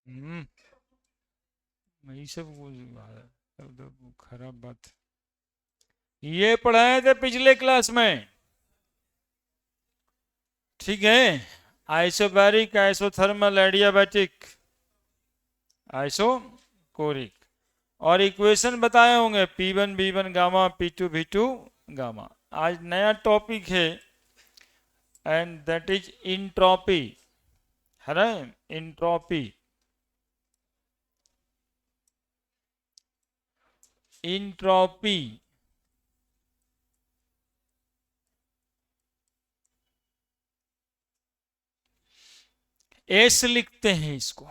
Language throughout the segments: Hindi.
हम्म, यही सब कुछ खराब बात। ये पढ़ाए थे पिछले क्लास में, ठीक है। आइसोबैरिक, आइसोथर्मल, एडियाबैटिक, आइसोकोरिक, और इक्वेशन बताए होंगे P1 V1 gamma, P2 V2 gamma. आज नया टॉपिक है, एंड दैट इज इंट्रोपी, है ना। Entropy, entropy. एस लिखते हैं इसको,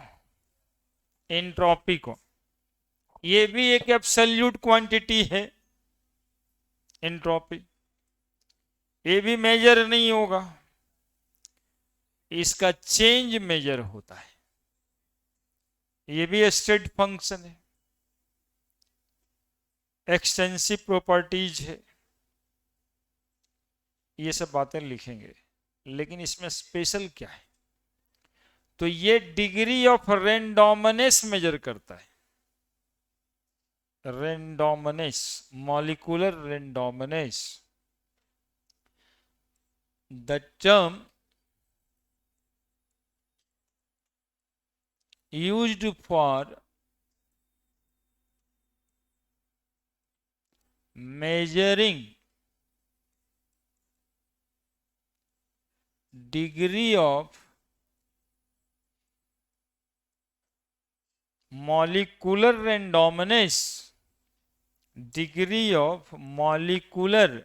इंट्रोपी को। ये भी एक एब्सोल्यूट क्वांटिटी है इंट्रोपी, ये भी मेजर नहीं होगा, इसका चेंज मेजर होता है। ये भी स्टेट फंक्शन है, एक्सटेंसिव प्रॉपर्टीज है। ये सब बातें लिखेंगे, लेकिन इसमें स्पेशल क्या है, तो ये डिग्री ऑफ रेंडोमनेस मेजर करता है। Randomness, molecular randomness, the term used for measuring degree of molecular randomness, degree of molecular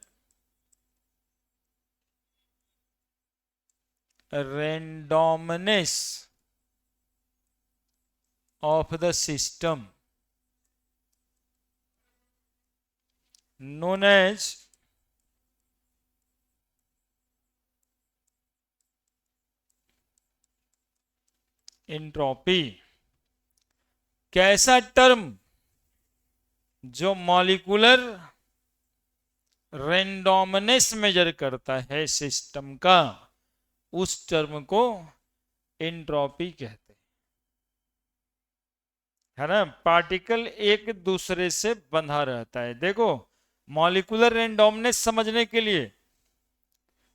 randomness of the system known as entropy। कैसा टर्म जो मॉलिक्यूलर रेंडोमनेस मेजर करता है सिस्टम का, उस टर्म को एंट्रोपी कहते हैं, है ना। पार्टिकल एक दूसरे से बंधा रहता है। देखो, मॉलिक्यूलर रेंडोमनेस समझने के लिए,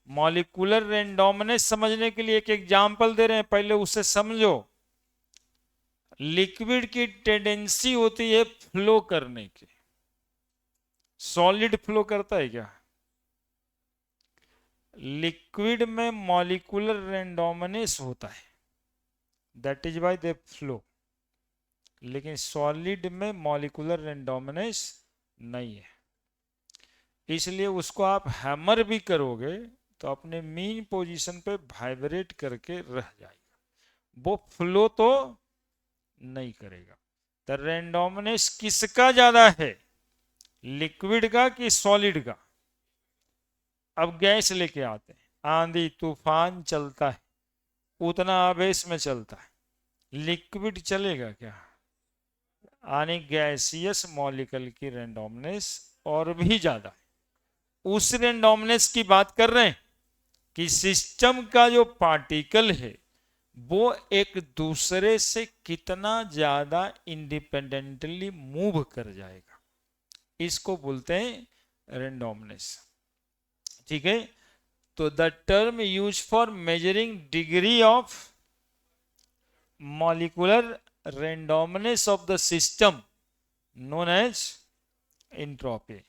मॉलिक्यूलर रेंडोमनेस समझने के लिए एक एग्जांपल दे रहे हैं, पहले उसे समझो। लिक्विड की टेंडेंसी होती है फ्लो करने की, सॉलिड फ्लो करता है क्या? लिक्विड में मॉलिक्यूलर रेंडोमनेस होता है, that is by they flow. लेकिन सॉलिड में मॉलिक्यूलर रेंडोमनेस नहीं है, इसलिए उसको आप हैमर भी करोगे तो अपने मीन पोजीशन पे वाइब्रेट करके रह जाएगा, वो फ्लो तो नहीं करेगा। तो रेंडोमनेस किसका ज्यादा है, लिक्विड का कि सॉलिड का? अब गैस लेके आते हैं, आंधी तूफान चलता है, उतना आवेश में चलता है, लिक्विड चलेगा क्या? यानी गैसियस मॉलिक्यूल की रेंडोमनेस और भी ज्यादा है। उस रेंडोमनेस की बात कर रहे हैं कि सिस्टम का जो पार्टिकल है वो एक दूसरे से कितना ज्यादा इंडिपेंडेंटली मूव कर जाएगा, इसको बोलते हैं रेंडोमनेस, ठीक है। तो the term use for measuring degree of molecular randomness of the system known as entropy,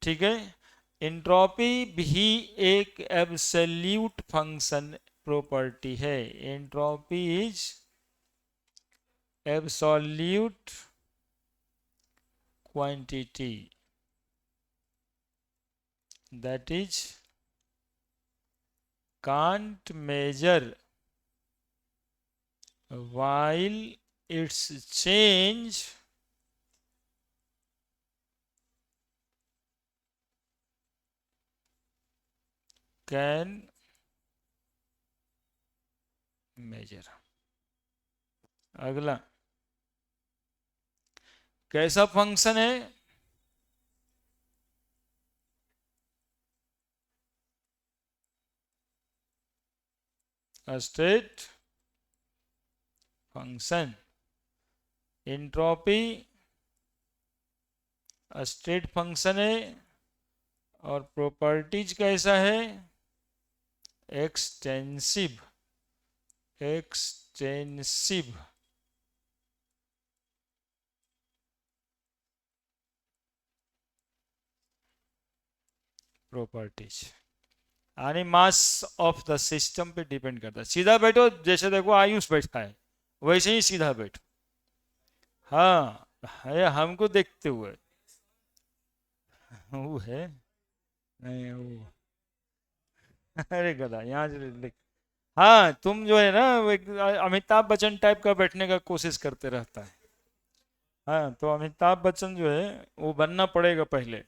ठीक है। इंट्रोपी भी एक एब्सोल्यूट फंक्शन प्रॉपर्टी है। Entropy is absolute quantity that is can't measure while its change can measure। अगला कैसा फंक्शन है? State function, entropy state function है और प्रॉपर्टीज कैसा है, एक्सटेंसिव, एक्सटेंसिव प्रॉपर्टीज यानी मास ऑफ द सिस्टम पे डिपेंड करता है। सीधा बैठो, जैसे देखो आयुष बैठा है वैसे ही सीधा बैठो। हाँ है, हमको देखते हुए वो है, नहीं वो अरे गधा यहाँ से देख। हाँ तुम जो है ना वो एक अमिताभ बच्चन टाइप का बैठने का कोशिश करते रहता है। हाँ तो अमिताभ बच्चन जो है वो बनना पड़ेगा पहले।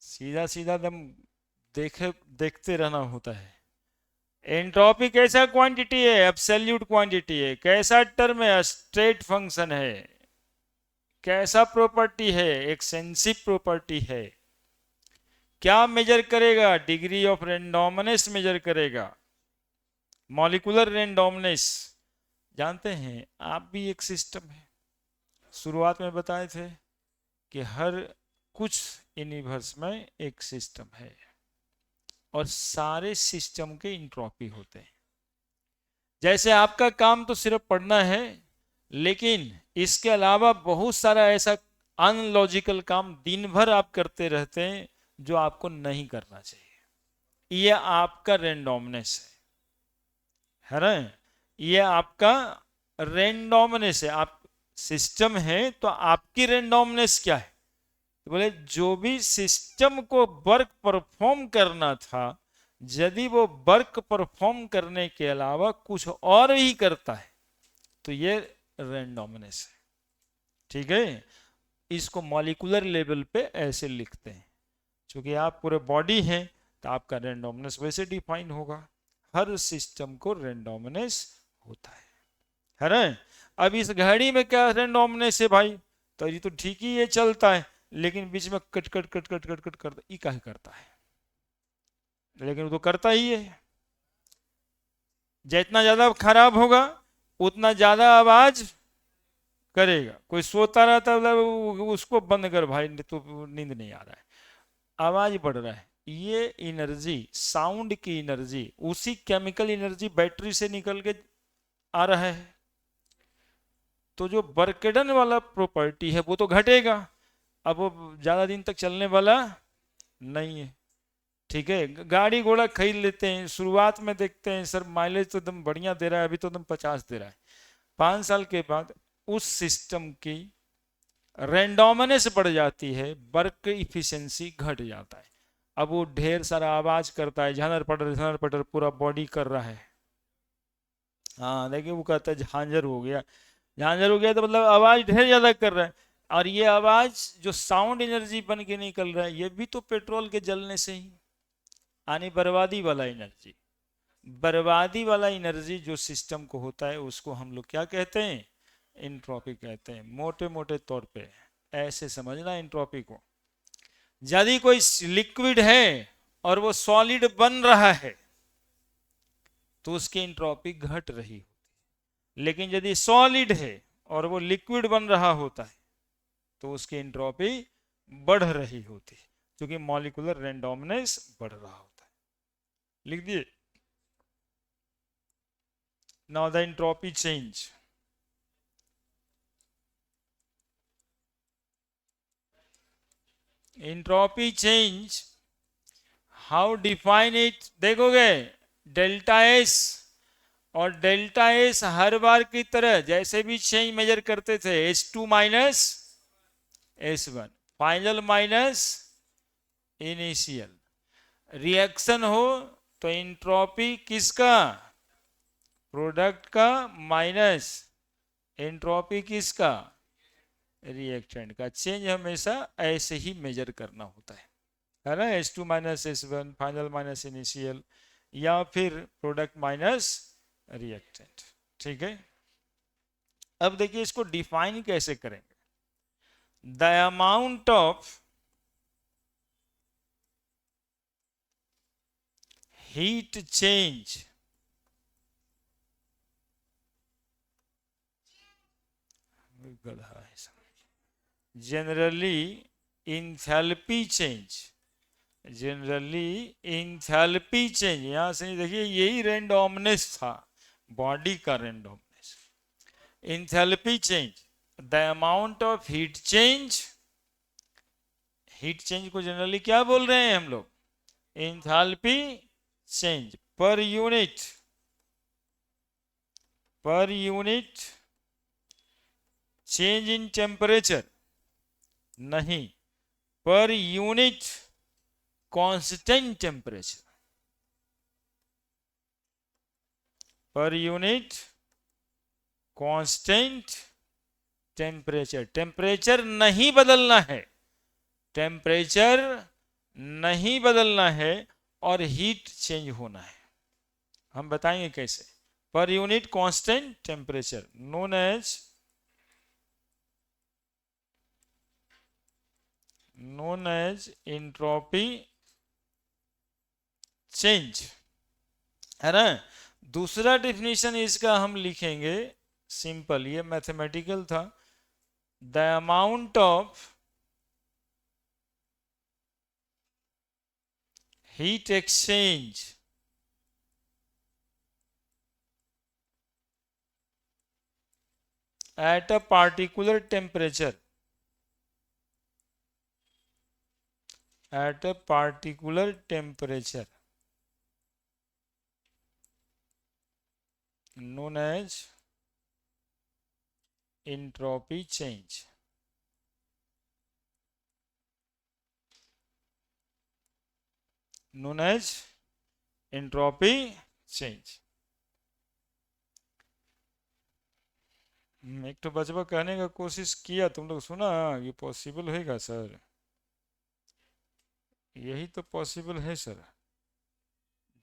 सीधा सीधा दम देखे, देखते रहना होता है। एंट्रोपी कैसा क्वांटिटी है, एब्सोल्यूट क्वांटिटी है। कैसा टर्म है, स्ट्रेट फंक्शन है। कैसा प्रॉपर्टी है, एक्सटेंसिव प्रॉपर्टी है। क्या मेजर करेगा, डिग्री ऑफ रेंडोमनेस मेजर करेगा, मॉलिक्यूलर रेंडोमनेस। जानते हैं आप भी एक सिस्टम है, शुरुआत में बताए थे कि हर कुछ यूनिवर्स में एक सिस्टम है और सारे सिस्टम के इंट्रोपी होते हैं। जैसे आपका काम तो सिर्फ पढ़ना है, लेकिन इसके अलावा बहुत सारा ऐसा अनलॉजिकल काम दिन भर आप करते रहते हैं जो आपको नहीं करना चाहिए। ये आपका रेंडोमनेस है ना, ये आपका रेंडोमनेस है। आप सिस्टम है तो आपकी रेंडोमनेस क्या है, तो बोले जो भी सिस्टम को वर्क परफॉर्म करना था, यदि वो वर्क परफॉर्म करने के अलावा कुछ और ही करता है तो ये रेंडोमनेस है। ठीक है, इसको मॉलिक्यूलर लेवल पे ऐसे लिखते हैं। क्योंकि आप पूरे बॉडी हैं तो आपका रेंडोमनेस वैसे डिफाइन होगा। हर सिस्टम को रेंडोमनेस होता है ना। अब इस घड़ी में क्या रेंडोमनेस है भाई, तो ये तो ठीक ही ये चलता है, लेकिन बीच में cut cut cut cut cut cut करता, ये क्या करता है, लेकिन वो तो करता ही है। जितना ज्यादा खराब होगा उतना ज्यादा आवाज करेगा। कोई सोता रहता है, मतलब उसको बंद कर भाई, तो नींद नहीं आ रहा है, आवाज बढ़ रहा है। ये एनर्जी, साउंड की एनर्जी, उसी केमिकल एनर्जी बैटरी से निकल के आ रहा है। तो जो बर्केडन वाला प्रॉपर्टी है वो तो घटेगा, अब वो ज्यादा दिन तक चलने वाला नहीं है। ठीक है, गाड़ी घोड़ा खरीद लेते हैं, शुरुआत में देखते हैं सर माइलेज तो एकदम बढ़िया दे रहा है, अभी तो एकदम 50 दे रहा है। 5 साल के बाद उस सिस्टम की रेंडोमनेस बढ़ जाती है, वर्क इफिशिएंसी घट जाता है। अब वो ढेर सारा आवाज करता है, झनर पटर पूरा बॉडी कर रहा है। हाँ देखिए वो कहता है झांझर हो गया, झांझर हो गया तो मतलब आवाज ढेर ज्यादा कर रहा है। और ये आवाज जो साउंड एनर्जी बन के निकल रहा है, ये भी तो पेट्रोल के जलने से ही आनी, बर्बादी वाला एनर्जी। बर्बादी वाला एनर्जी जो सिस्टम को होता है उसको हम लोग क्या कहते हैं, इंट्रोपी कहते हैं। मोटे मोटे तौर पे ऐसे समझना इंट्रोपी को। यदि कोई लिक्विड है और वो सॉलिड बन रहा है तो उसकी इंट्रोपी घट रही होती है। लेकिन यदि सॉलिड है और वो लिक्विड बन रहा होता है तो उसकी इंट्रोपी बढ़ रही होती है, क्योंकि मॉलिक्यूलर रेंडोमनेस बढ़ रहा होता है। लिख दिए। Now the entropy change. Entropy change, how define it, देखोगे डेल्टा एस। और डेल्टा एस हर बार की तरह जैसे भी चेंज मेजर करते थे, S2 minus S1, final minus initial. Reaction हो तो इंट्रोपी किसका, प्रोडक्ट का, माइनस एंट्रोपी किसका, रिएक्टेंट का। चेंज हमेशा ऐसे ही मेजर करना होता है ना। S2 minus S1, final minus initial, या फिर प्रोडक्ट माइनस रिएक्टेंट। ठीक है, अब देखिए इसको डिफाइन कैसे करेंगे। The amount of heat change गधा है सब। Generally enthalpy change, generally enthalpy change, यहां से देखिए यही रेंडोमनेस था, बॉडी का randomness. Enthalpy change the amount of heat change, heat change को जनरली क्या बोल रहे हैं हम लोग, enthalpy change per unit, per unit change in temperature, नहीं, per unit constant temperature, per unit constant temperature. Temperature नहीं बदलना है, टेम्परेचर नहीं बदलना है और हीट चेंज होना है। हम बताएंगे कैसे। पर unit constant temperature known as entropy change, है ना। दूसरा डिफिनीशन इसका हम लिखेंगे सिंपल, ये मैथमेटिकल था। The amount of heat exchange at a particular temperature, at a particular temperature known as entropy change, known as entropy change। एक तो बचवा कहने का कोशिश किया, तुम लोग सुना, ये पॉसिबल होगा सर, यही तो पॉसिबल है सर।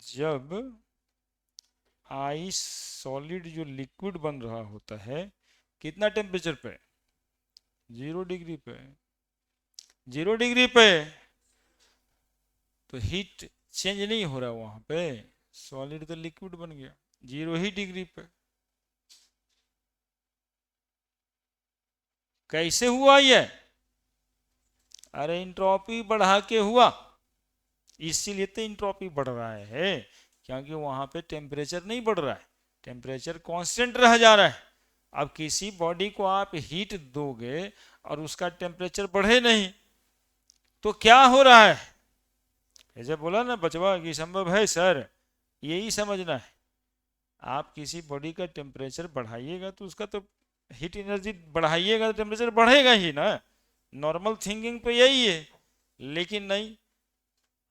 जब आइस सॉलिड जो लिक्विड बन रहा होता है, कितना टेम्परेचर पे, 0 डिग्री पे, 0 डिग्री पे, तो हीट चेंज नहीं हो रहा वहां पे, सॉलिड तो लिक्विड बन गया 0 डिग्री पे। कैसे हुआ ये, अरे इंट्रोपी बढ़ा के हुआ, इसीलिए तो इंट्रोपी बढ़ रहा है, क्योंकि वहां पे टेम्परेचर नहीं बढ़ रहा है, टेम्परेचर कांस्टेंट रह जा रहा है। अब किसी बॉडी को आप हीट दोगे और उसका टेम्परेचर बढ़े नहीं, तो क्या हो रहा है। जैसे बोला ना बचवा कि संभव है सर, यही समझना है। आप किसी बॉडी का टेम्परेचर बढ़ाइएगा तो उसका तो हीट एनर्जी बढ़ाइएगा तो टेम्परेचर बढ़ेगा ही ना, नॉर्मल थिंकिंग तो यही है। लेकिन नहीं,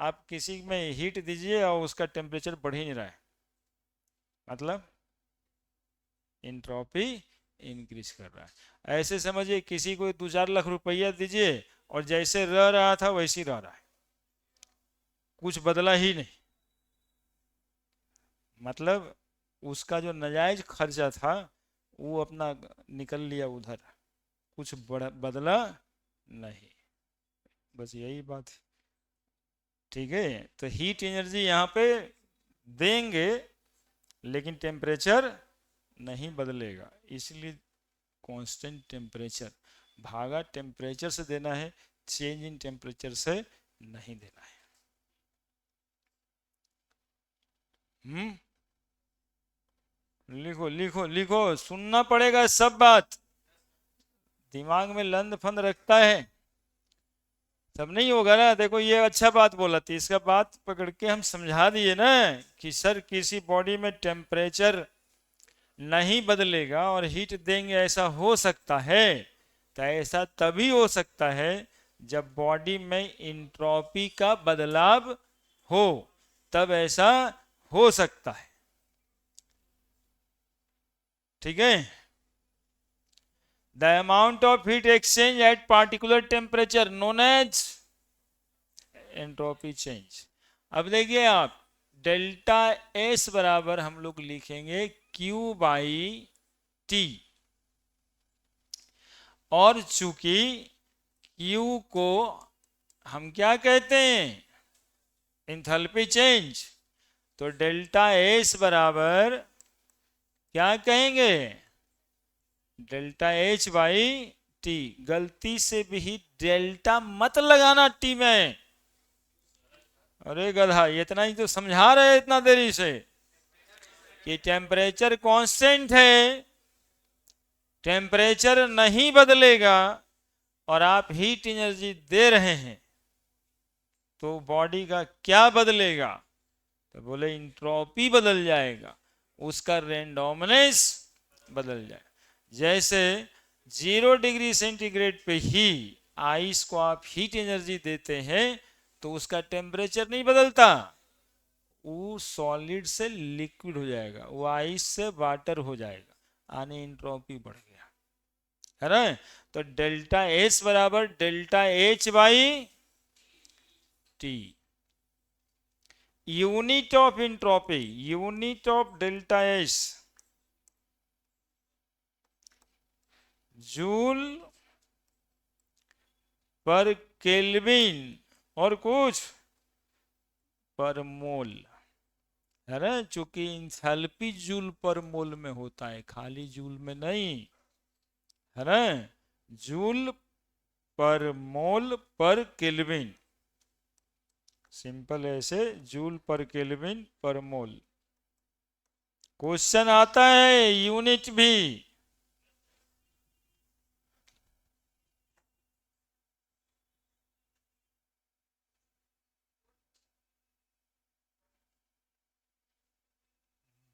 आप किसी में हीट दीजिए और उसका टेम्परेचर बढ़ ही नहीं रहा है, मतलब इंट्रोपी इंक्रीज कर रहा है। ऐसे समझिए किसी को 2-4 लाख रुपया दीजिए और जैसे रह रहा था वैसे ही रह रहा है, कुछ बदला ही नहीं, मतलब उसका जो नाजायज खर्चा था वो अपना निकल लिया उधर, कुछ बदला नहीं, बस यही बात है। ठीक है, तो हीट एनर्जी यहाँ पे देंगे लेकिन टेम्परेचर नहीं बदलेगा, इसलिए कांस्टेंट टेम्परेचर भागा टेम्परेचर से देना है, चेंज इन टेम्परेचर से नहीं देना है। लिखो लिखो लिखो, सुनना पड़ेगा सब बात, दिमाग में लंद फंद रखता है, सब नहीं होगा ना। देखो ये अच्छा बात बोला थी, इसका बात पकड़ के हम समझा दिए ना कि सर किसी बॉडी में टेम्परेचर नहीं बदलेगा और हीट देंगे, ऐसा हो सकता है, तो ऐसा तभी हो सकता है जब बॉडी में इंट्रोपी का बदलाव हो, तब ऐसा हो सकता है। ठीक है, the amount of heat exchange at particular temperature known as entropy change. अब देखिए आप, डेल्टा एस बराबर हम लोग लिखेंगे क्यू बाई टी, और चूंकि क्यू को हम क्या कहते हैं, इंथैल्पी चेंज, तो डेल्टा एस बराबर क्या कहेंगे, डेल्टा एच बाई टी। गलती से भी डेल्टा मत लगाना टी में। अरे गधा, इतना ही तो समझा रहे इतना देरी से कि टेम्परेचर कांस्टेंट है, टेम्परेचर नहीं बदलेगा और आप हीट एनर्जी दे रहे हैं तो बॉडी का क्या बदलेगा? तो बोले इंट्रोपी बदल जाएगा, उसका रेंडोमनेस बदल जाए। जैसे 0 डिग्री सेंटीग्रेड पे ही आइस को आप हीट एनर्जी देते हैं तो उसका टेम्परेचर नहीं बदलता, वो सॉलिड से लिक्विड हो जाएगा, वो आइस से वाटर हो जाएगा, आने इंट्रोपी बढ़ गया है ना। तो डेल्टा एस बराबर delta H by T. Unit of entropy, unit of delta S joule per kelvin और कुछ पर मोल है ना, चूंकि इंथैल्पी जूल पर मोल में होता है, खाली जूल में नहीं, है ना। Joule per mole per kelvin, simple ऐसे, जूल पर केल्विन पर मोल। क्वेश्चन आता है यूनिट भी।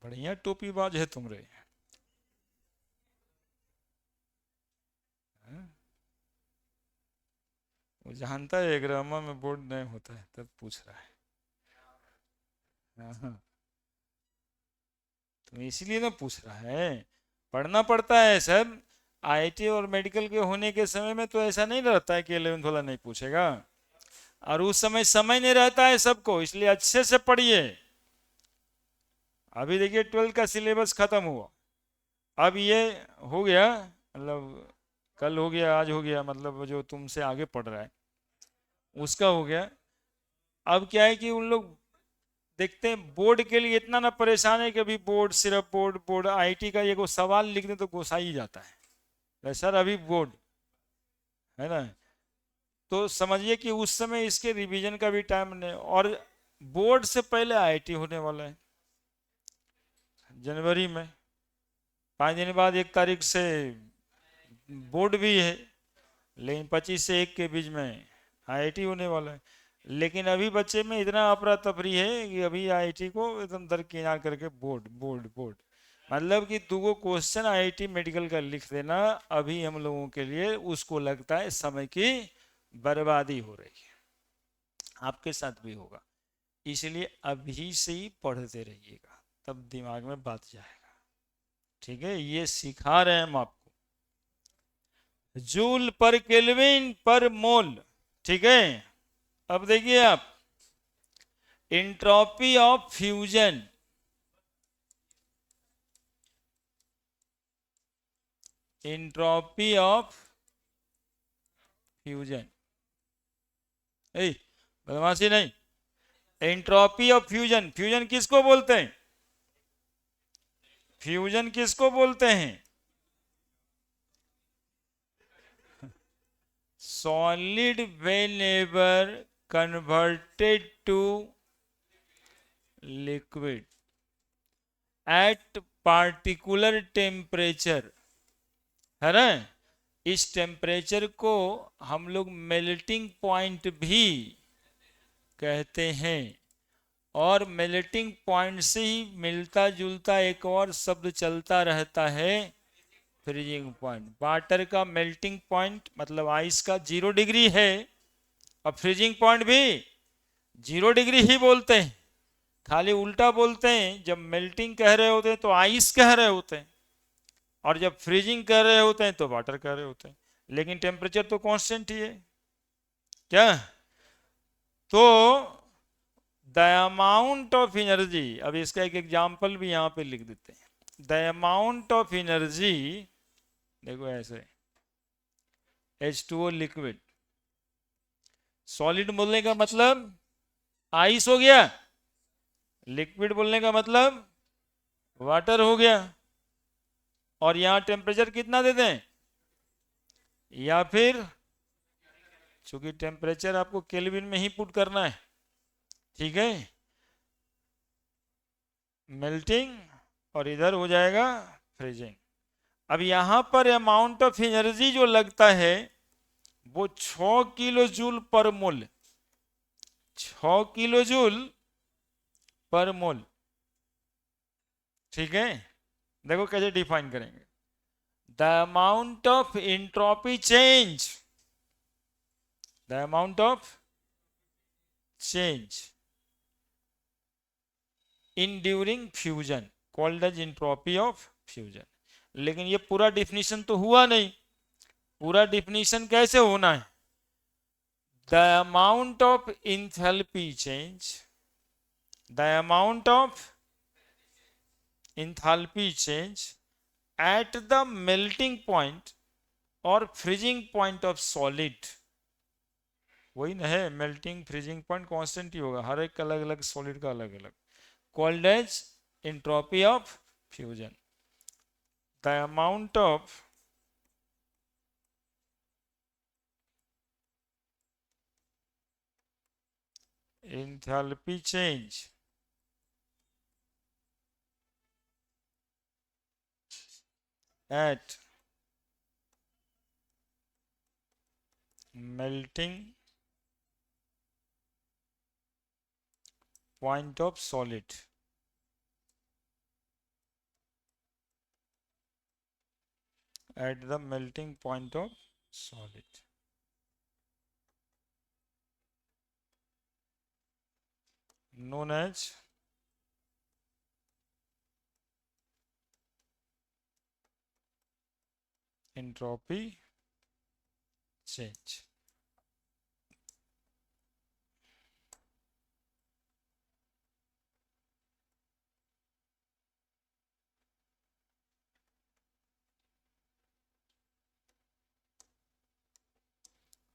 बढ़िया टोपीबाज है तुम रे। वो जानता है ग्रामर में बोर्ड नहीं होता है तब पूछ रहा है। हाँ, तो इसीलिए ना पूछ रहा है, पढ़ना पड़ता है सब। आईटी और मेडिकल के होने के समय में तो ऐसा नहीं रहता है कि 11th वाला नहीं पूछेगा, और उस समय समय नहीं रहता है सबको, इसलिए अच्छे से पढ़िए। अभी देखिए 12th का सिलेबस खत्म हुआ, अब ये हो गया, मतलब कल हो गया, आज हो गया, मतलब जो तुमसे आगे पढ़ रहा है उसका हो गया। अब क्या है कि उन लोग देखते हैं बोर्ड के लिए इतना ना परेशान है कि अभी बोर्ड, सिर्फ बोर्ड बोर्ड, आईटी का ये को सवाल लिख दे तो गुस्सा ही जाता है सर अभी बोर्ड, है ना। तो समझिए कि उस समय इसके रिवीजन का भी टाइम नहीं, और बोर्ड से पहले आईटी होने वाला है जनवरी में, 5 दिन बाद 1 तारीख से बोर्ड भी है, लेकिन 25 से 1 के बीच में आईटी होने वाला है। लेकिन अभी बच्चे में इतना अफरा तफरी है कि अभी आईटी को एकदम दरकिनार करके बोर्ड बोर्ड बोर्ड, मतलब कि 2 क्वेश्चन आईटी मेडिकल का लिख देना अभी हम लोगों के लिए उसको लगता है समय की बर्बादी हो रही है। आपके साथ भी होगा, इसलिए अभी से ही पढ़ते रहिएगा, तब दिमाग में बात जाएगा। ठीक है, ये सिखा रहे हैं हम आपको, joule per kelvin per mole. ठीक है, अब देखिए आप, entropy of fusion, entropy of fusion, बदमाशी नहीं, एंट्रोपी ऑफ फ्यूजन। फ्यूजन किसको बोलते हैं? फ्यूजन किसको बोलते हैं? Solid whenever converted to liquid at particular temperature, है ना। इस टेम्परेचर को हम लोग मेल्टिंग पॉइंट भी कहते हैं, और मेल्टिंग पॉइंट से ही मिलता जुलता एक और शब्द चलता रहता है, फ्रीजिंग पॉइंट। वाटर का मेल्टिंग पॉइंट मतलब आइस का 0 डिग्री है, और फ्रीजिंग पॉइंट भी 0 डिग्री ही बोलते हैं, खाली उल्टा बोलते हैं। जब मेल्टिंग कह रहे होते हैं तो आइस कह रहे होते हैं, और जब फ्रीजिंग कह रहे होते हैं तो वाटर कह रहे होते हैं, लेकिन टेम्परेचर तो कांस्टेंट ही है क्या। तो द अमाउंट ऑफ एनर्जी, अब इसका एक एग्जाम्पल भी यहां पे लिख देते हैं। द अमाउंट ऑफ एनर्जी, देखो ऐसे, H2O लिक्विड, सॉलिड बोलने का मतलब आइस हो गया, लिक्विड बोलने का मतलब वाटर हो गया। और यहां टेम्परेचर कितना दे दें, या फिर चूंकि टेम्परेचर आपको केल्विन में ही पुट करना है, ठीक है, मेल्टिंग और इधर हो जाएगा फ्रीजिंग। अब यहां पर अमाउंट ऑफ एनर्जी जो लगता है वो 6 किलो जूल पर मोल, 6 किलो जूल पर मोल, ठीक है। देखो कैसे डिफाइन करेंगे, the amount of entropy change, the amount of change in during fusion called as entropy of fusion. लेकिन ये पूरा डिफिनीशन तो हुआ नहीं, पूरा डिफिनीशन कैसे होना है, the amount of enthalpy change, the amount of enthalpy change at the melting point और फ्रीजिंग पॉइंट ऑफ सॉलिड, वही ना है, मेल्टिंग फ्रीजिंग पॉइंट कांस्टेंट ही होगा, हर एक अलग अलग सॉलिड का अलग अलग, called as entropy of fusion. The amount of enthalpy change at melting point of solid, at the melting point of solid, known as entropy change।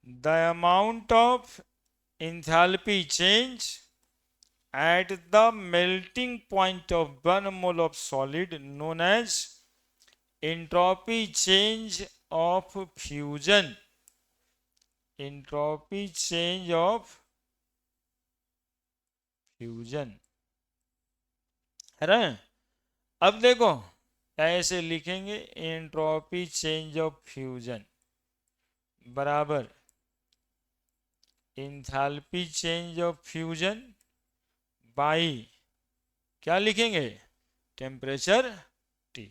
The amount of enthalpy change at the melting point of 1 mole of solid known as entropy change of fusion, entropy change of fusion, है ना। अब देखो ऐसे लिखेंगे, एंट्रोपी चेंज ऑफ फ्यूजन बराबर enthalpy change of fusion by क्या लिखेंगे, टेम्परेचर T।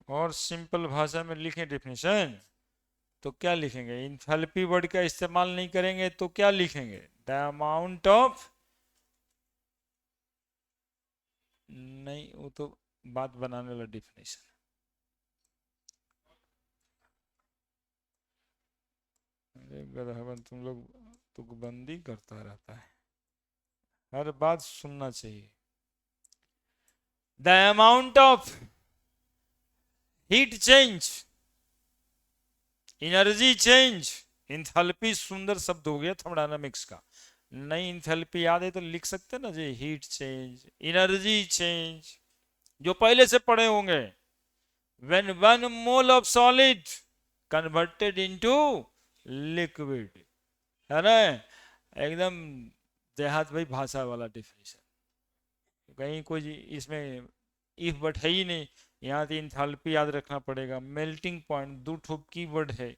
और सिंपल भाषा में लिखें डेफिनेशन तो क्या लिखेंगे, इंथैल्पी वर्ड का इस्तेमाल नहीं करेंगे तो क्या लिखेंगे, द अमाउंट ऑफ, नहीं वो तो बात बनाने वाला डेफिनेशन, अरे गधवन तुम लोग तुकबंदी करता रहता है, हर बात सुनना चाहिए। The amount of heat change, energy change, enthalpy सुंदर शब्द हो गया थर्मोडायनामिक्स का, नई इंथैल्पी याद है तो लिख सकते ना जी, हीट चेंज, एनर्जी चेंज, जो पहले से पढ़े होंगे, when 1 mole of solid converted into liquid, है ना, एकदम देहात भाई भाषा वाला डिफिनेशन, कहीं कोई इसमें इफ बट है ही नहीं, यहाँ तो इंथैल्पी याद रखना पड़ेगा, मेल्टिंग पॉइंट दो ठो कीवर्ड है,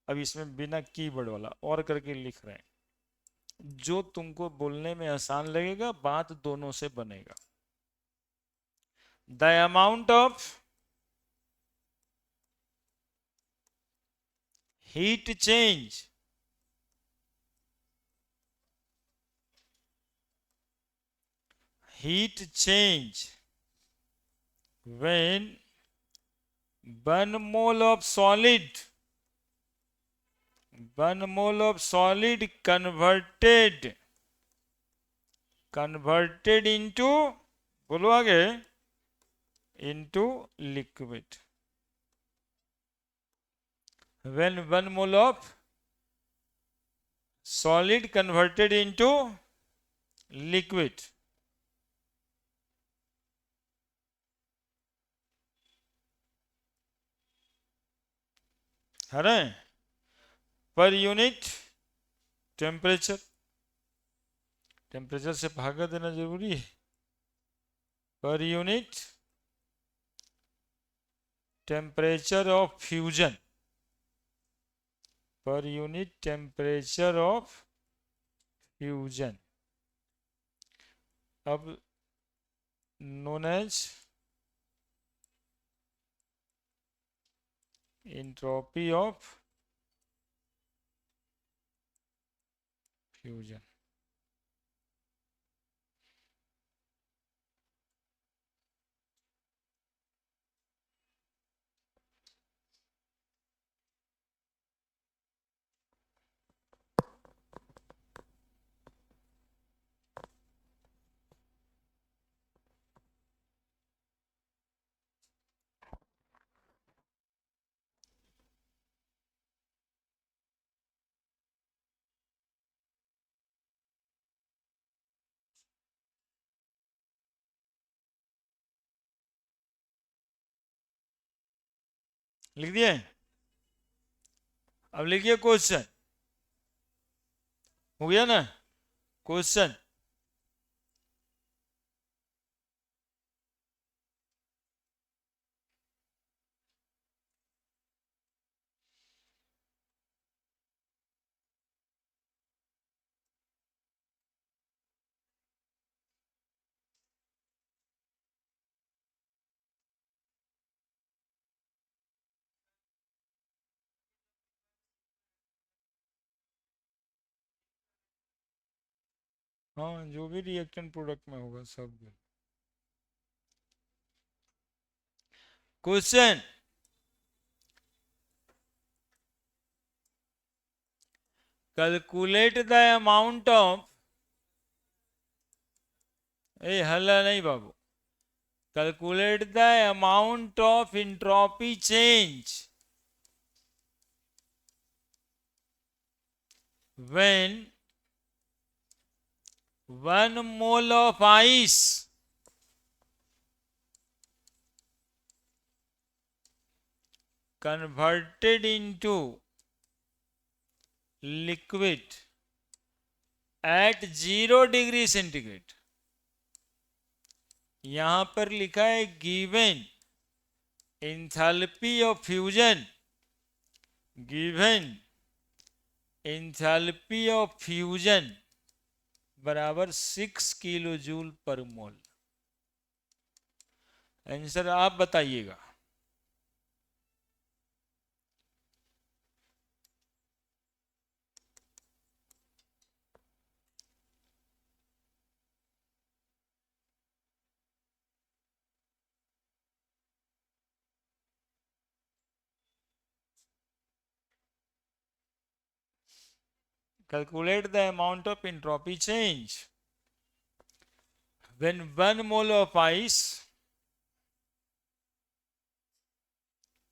अब इसमें बिना कीवर्ड वाला और करके लिख रहे हैं, जो तुमको बोलने में आसान लगेगा बात दोनों से बनेगा। The amount of heat change heat change when 1 mole of solid, 1 mole of solid converted converted into, बोलो आगे, into liquid. When 1 mole of solid converted into liquid, है ना, पर यूनिट टेम्परेचर, टेम्परेचर से भागा देना जरूरी है, per unit temperature of fusion, per unit temperature of fusion, अब known as entropy of fusion. लिख दिए, अब लिखिए क्वेश्चन, हो गया ना क्वेश्चन। हाँ, जो भी रिएक्टेंट प्रोडक्ट में होगा सब। Question, calculate the amount of, ए हल्ला नहीं बाबू, calculate the amount of entropy change when 1 mole of ice converted into liquid at 0 degree centigrade. यहां पर लिखा है given enthalpy of fusion, given enthalpy of fusion बराबर 6 किलो जूल पर मोल। आंसर आप बताइएगा। Calculate the amount of entropy change when 1 mole of ice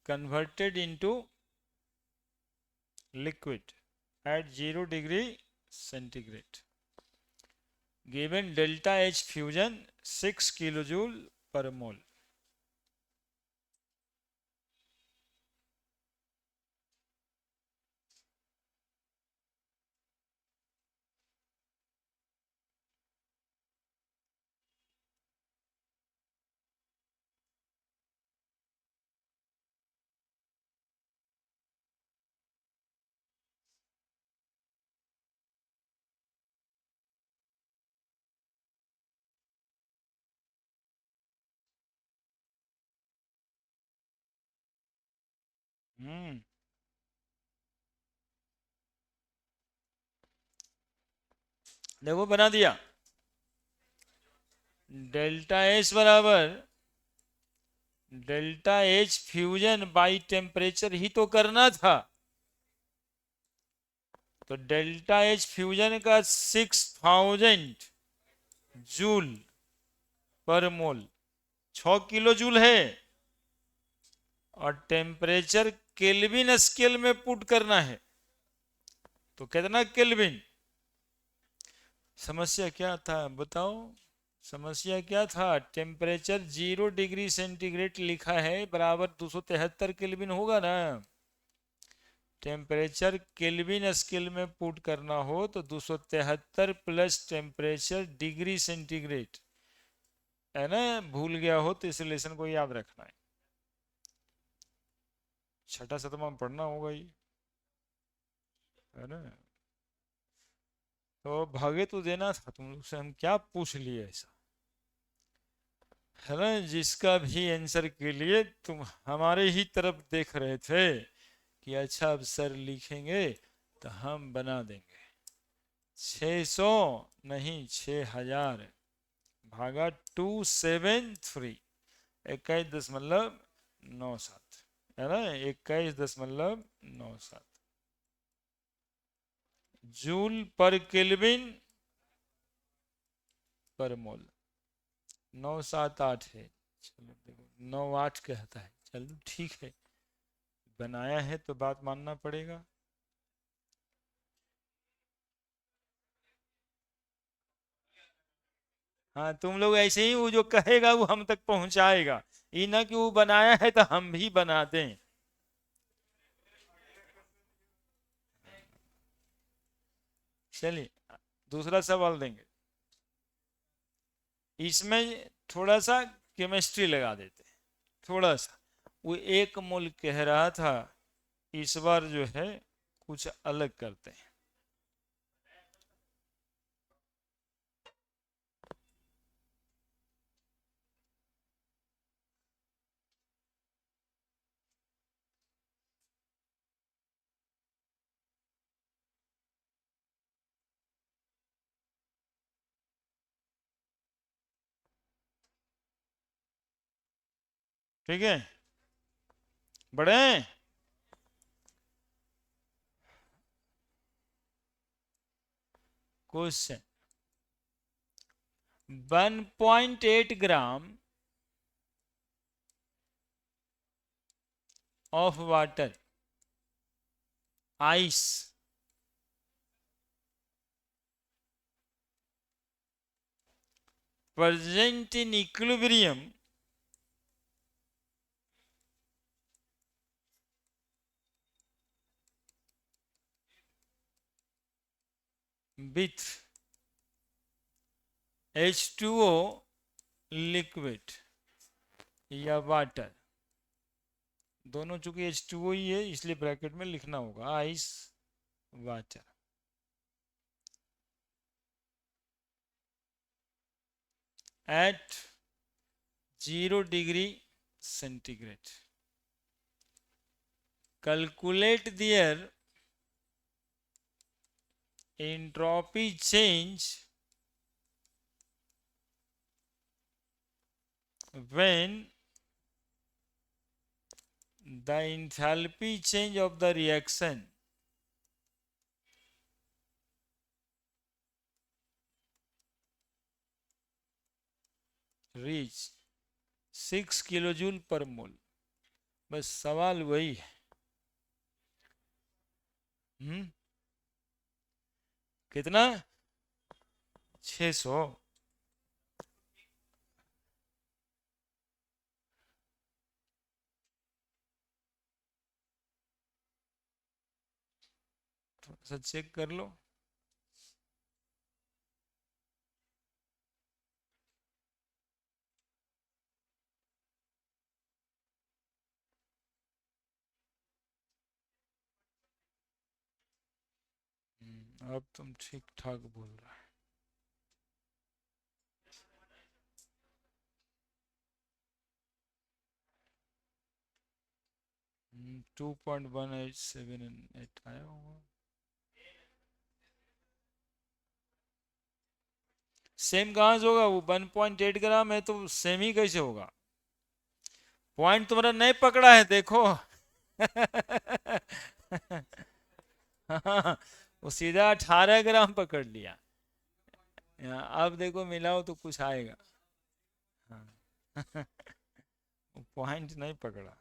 converted into liquid at 0 degree centigrade. Given delta H fusion 6 kilojoule per mole. देखो बना दिया, डेल्टा एच बराबर delta H fusion by temperature ही तो करना था। तो डेल्टा एच फ्यूजन का 6000 जूल पर मोल, 6 किलो जूल है, और टेम्परेचर केल्विन स्केल में पुट करना है, तो कितना केल्विन। समस्या क्या था बताओ, समस्या क्या था, टेम्परेचर 0 डिग्री सेंटीग्रेड लिखा है बराबर 273 केल्विन होगा ना। टेम्परेचर केल्विन स्केल में पुट करना हो तो 273 प्लस टेम्परेचर डिग्री सेंटीग्रेड है ना। भूल गया हो तो इस रिलेशन को याद रखना है, छठा सतमा में पढ़ना होगा ये, है ना। तो भागे तो देना था तुम लोग से, हम क्या पूछ लिए ऐसा, है ना। जिसका भी आंसर के लिए तुम हमारे ही तरफ देख रहे थे कि अच्छा अब सर लिखेंगे तो हम बना देंगे। 600 नहीं 6000 भागा 273, 21.97, है ना, 21.97 जूल पर केल्विन पर मोल। 978 है, चलो देखो 98 कहता है, चलो ठीक है, बनाया है तो बात मानना पड़ेगा। हाँ तुम लोग ऐसे ही, वो जो कहेगा वो हम तक पहुंचाएगा, ये ना कि वो बनाया है तो हम भी बना दें। चलिए दूसरा सवाल देंगे, इसमें थोड़ा सा केमिस्ट्री लगा देते हैं, थोड़ा सा। वो एक मोल कह रहा था, इस बार जो है कुछ अलग करते हैं। ठीक है, बढ़े। Question, 1.8 gram of water ice present in equilibrium with H2O liquid या वाटर, दोनों चूंकि H2O ही है इसलिए ब्रैकेट में लिखना होगा ice water, at 0 degree centigrade, calculate their entropy change when the enthalpy change of the reaction reach 6 kilo joule per mole. बस सवाल वही है। कितना, 600। थोड़ा सा चेक कर लो। अब तुम ठीक ठाक बोल रहे 2.187 आया होगा। सेम कहाँ से होगा, वो 1.8 ग्राम है तो सेम ही कैसे होगा। पॉइंट तुम्हारा नहीं पकड़ा है देखो। हाँ, वो सीधा 18 ग्राम पकड़ लिया। अब देखो मिलाओ तो कुछ आएगा। हाँ पॉइंट नहीं पकड़ा,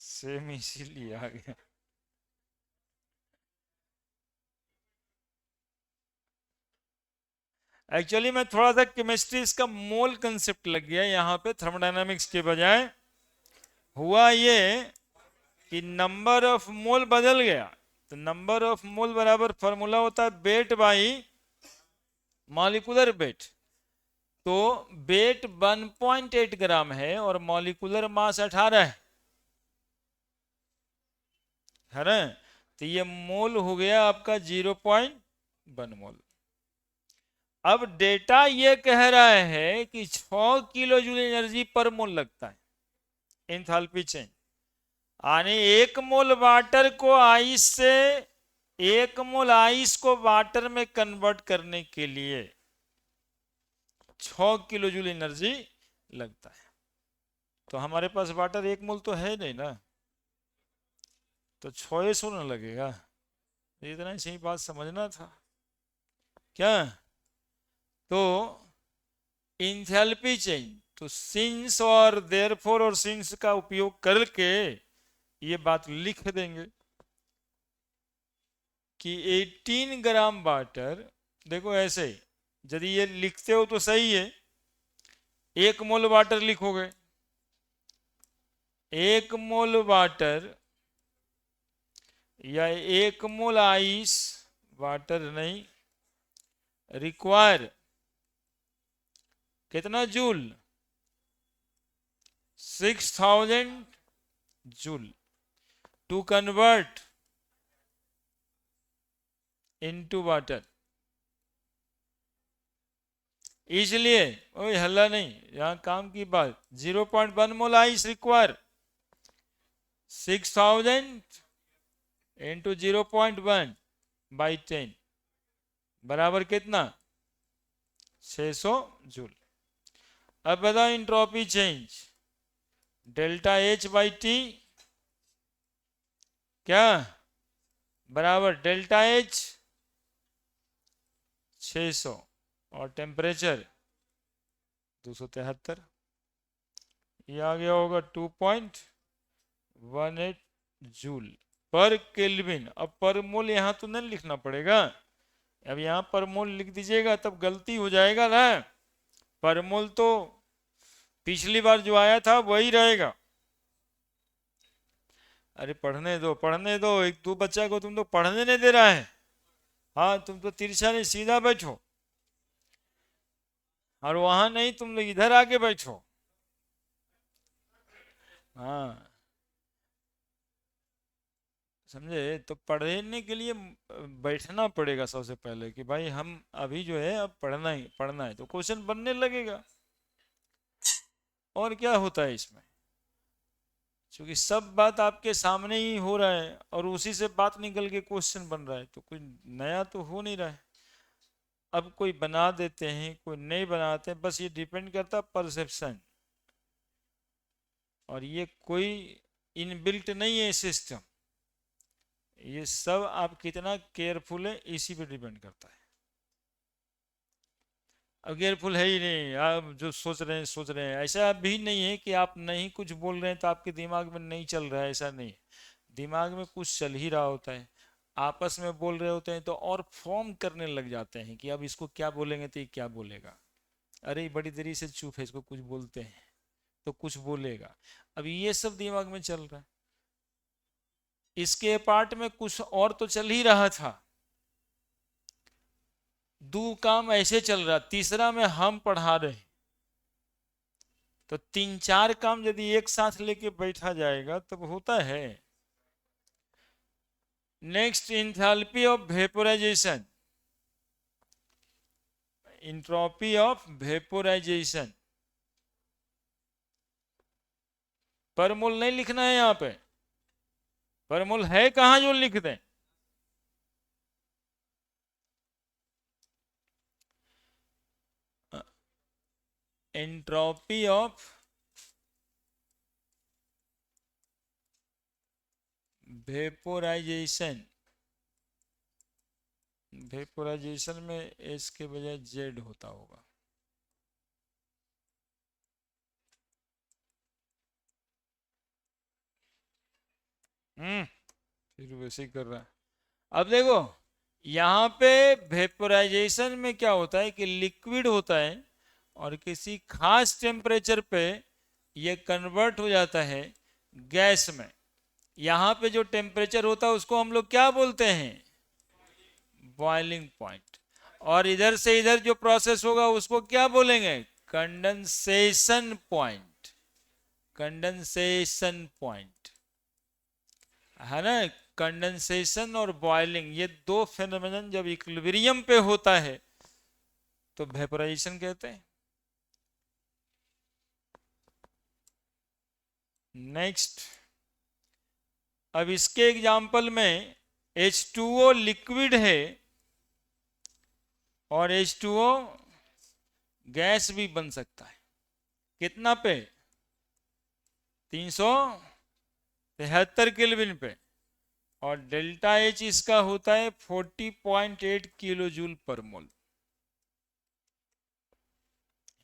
सेम इसीलिए आ गया। एक्चुअली मैं थोड़ा सा केमिस्ट्री, इसका मोल कंसेप्ट लग गया यहाँ पे थर्मोडायनामिक्स के बजाय। हुआ ये कि नंबर ऑफ मोल बदल गया। तो नंबर ऑफ मोल बराबर फॉर्मूला होता है वेट बाई मॉलिक्यूलर वेट। तो वेट 1.8 ग्राम है और मॉलिक्यूलर मास 18 है ना। तो ये मोल हो गया आपका 0.1 मोल। अब डेटा ये कह रहा है कि 6 किलो जूल एनर्जी पर मोल लगता है एंथैल्पी चेंज। यानी 1 मोल वाटर को आइस से, 1 मोल आइस को वाटर में कन्वर्ट करने के लिए 6 किलो जूल एनर्जी लगता है। तो हमारे पास वाटर 1 मोल तो है नहीं ना, तो 600 न लगेगा। इतना ही सही बात समझना था क्या। तो इंथैल्पी चेंज, तो सिंस और देयरफॉर और सिंस का उपयोग करके ये बात लिख देंगे कि 18 ग्राम वाटर, देखो ऐसे यदि ये लिखते हो तो सही है, 1 मोल वाटर लिखोगे, 1 मोल वाटर या 1 मोल आइस, वाटर नहीं, रिक्वायर कितना joule, 6000 joule to convert into water. इसलिए ओए हल्ला नहीं, यहां काम की बात। 0.1 mole ice require, 6000 into 0.1 by 10 बराबर कितना, 600 जूल। अब बताओ entropy change, delta H by T क्या बराबर डेल्टा एच 600 और टेम्परेचर 273। ये आ गया होगा 2.18 जूल पर केल्विन। अब पर मोल यहां तो नहीं लिखना पड़ेगा, अब यहां पर मोल लिख दीजिएगा तब गलती हो जाएगा ना। पर मोल तो पिछली बार जो आया था वही रहेगा। अरे पढ़ने दो पढ़ने दो, एक दो बच्चा को तुम तो पढ़ने नहीं दे रहा है। हाँ तुम तो तिरछा नहीं सीधा बैठो, और वहां नहीं, तुम लोग इधर आके बैठो। हाँ समझे, तो पढ़ने के लिए बैठना पड़ेगा सबसे पहले कि भाई हम अभी जो है अब पढ़ना है तो क्वेश्चन बनने लगेगा। और क्या होता है इसमें, क्योंकि सब बात आपके सामने ही हो रहा है और उसी से बात निकल के क्वेश्चन बन रहा है, तो कोई नया तो हो नहीं रहा है। अब कोई बना देते हैं कोई नहीं बनाते हैं, बस ये डिपेंड करता है परसेप्शन। और ये कोई इनबिल्ट नहीं है सिस्टम, ये सब आप कितना केयरफुल है इसी पे डिपेंड करता है। अब केयरफुल है ही नहीं, आप जो सोच रहे हैं ऐसा भी नहीं है कि आप नहीं कुछ बोल रहे हैं तो आपके दिमाग में नहीं चल रहा है, ऐसा नहीं है। दिमाग में कुछ चल ही रहा होता है, आपस में बोल रहे होते हैं तो और फॉर्म करने लग जाते हैं कि अब इसको क्या बोलेंगे तो ये क्या बोलेगा। अरे बड़ी देरी से चुप है, इसको कुछ बोलते हैं तो कुछ बोलेगा। अब ये सब दिमाग में चल रहा है, इसके पार्ट में कुछ और तो चल ही रहा था। दो काम ऐसे चल रहा, तीसरा में हम पढ़ा रहे, तो 3 4 काम यदि एक साथ लेके बैठा जाएगा तब होता है। Next enthalpy of vaporisation, entropy of vaporisation. पर मोल नहीं लिखना है यहां पे, पर मोल है कहां जो लिख दें। एंट्रोपी ऑफ वेपोराइजेशन वेपोराइजेशन में एस के बजाय जेड होता होगा। फिर वैसे ही कर रहा है। अब देखो, यहाँ पे वेपोराइजेशन में क्या होता है कि लिक्विड होता है और किसी खास टेम्परेचर पे ये कन्वर्ट हो जाता है गैस में। यहाँ पे जो टेम्परेचर होता है उसको हम लोग क्या बोलते हैं? Boiling point. और इधर से इधर जो प्रोसेस होगा उसको क्या बोलेंगे? Condensation point. कंडेंसेशन पॉइंट है ना। कंडेंसेशन और बॉइलिंग, ये दो फेनोमेनन जब इक्विलिब्रियम पे होता है तो वेपोराइजेशन कहते हैं। नेक्स्ट, अब इसके एग्जाम्पल में H2O लिक्विड है और H2O गैस भी बन सकता है। कितना पे? 373 केल्विन पे। और डेल्टा H इसका होता है 40.8 किलो जूल पर मोल।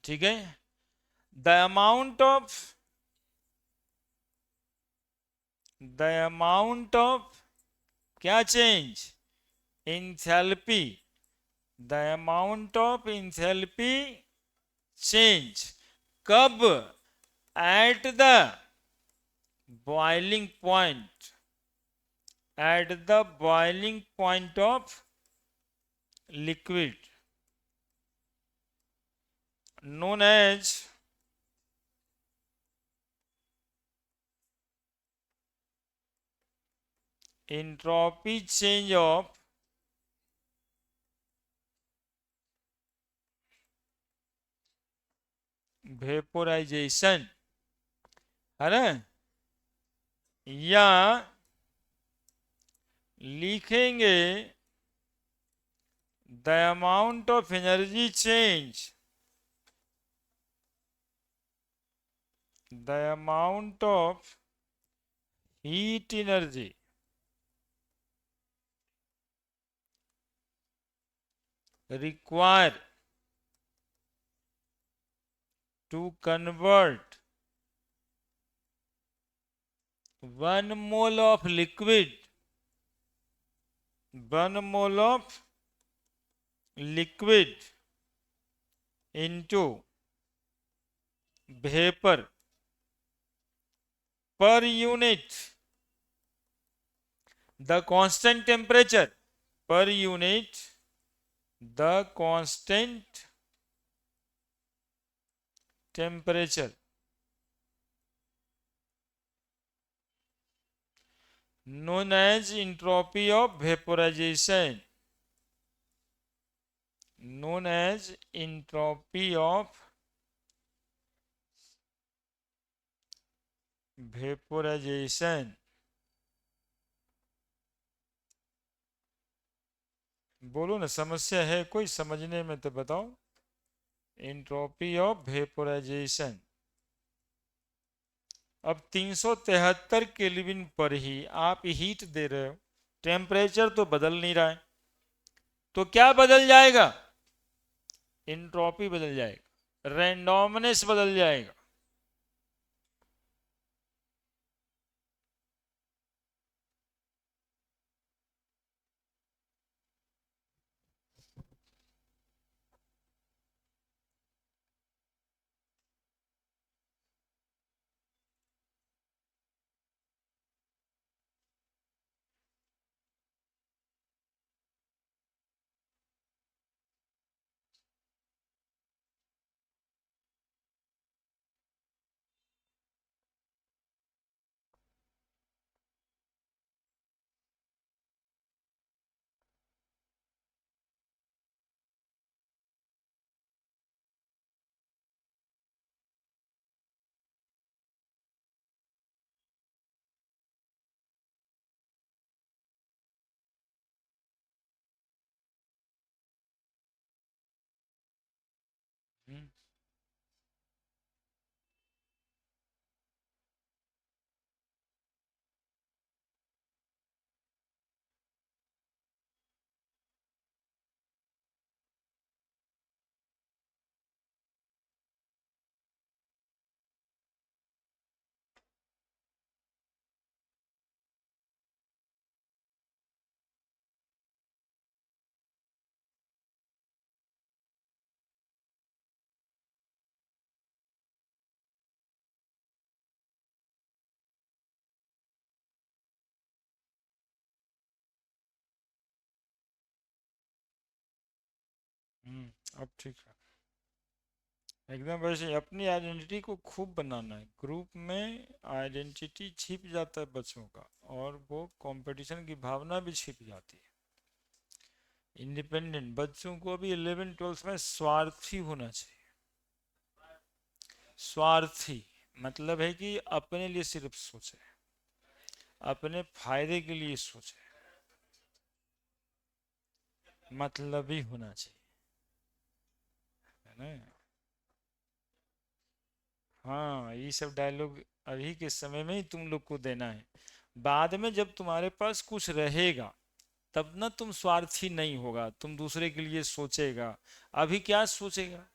ठीक है। द अमाउंट ऑफ क्या change? Enthalpy. The amount of enthalpy change कब? At the boiling point. At the boiling point of liquid known as entropy change of vaporization, है ना। या लिखेंगे the amount of energy change, the amount of heat energy required to convert 1 mole of liquid, 1 mole of liquid into vapor per unit the constant temperature, per unit the constant temperature known as entropy of vaporization, known as entropy of vaporization। बोलो ना, समस्या है कोई समझने में तो बताओ। Entropy of vaporisation. अब 373 केल्विन पर ही आप हीट दे रहे हो, टेम्परेचर तो बदल नहीं रहा है, तो क्या बदल जाएगा? एंट्रोपी बदल जाएगा, रैंडमनेस बदल जाएगा। हम्म। अब ठीक है एकदम। वैसे अपनी आइडेंटिटी को खूब बनाना है। ग्रुप में आइडेंटिटी छिप जाता है बच्चों का, और वो कंपटीशन की भावना भी छिप जाती है। इंडिपेंडेंट बच्चों को अभी 11 12 में स्वार्थी होना चाहिए। स्वार्थी मतलब है कि अपने लिए सिर्फ सोचे, अपने फायदे के लिए सोचे, मतलबी होना चाहिए, है ना। हाँ, ये सब डायलॉग अभी के समय में ही तुम लोग को देना है। बाद में जब तुम्हारे पास कुछ रहेगा तब ना तुम स्वार्थी नहीं होगा, तुम दूसरे के लिए सोचेगा। अभी क्या सोचेगा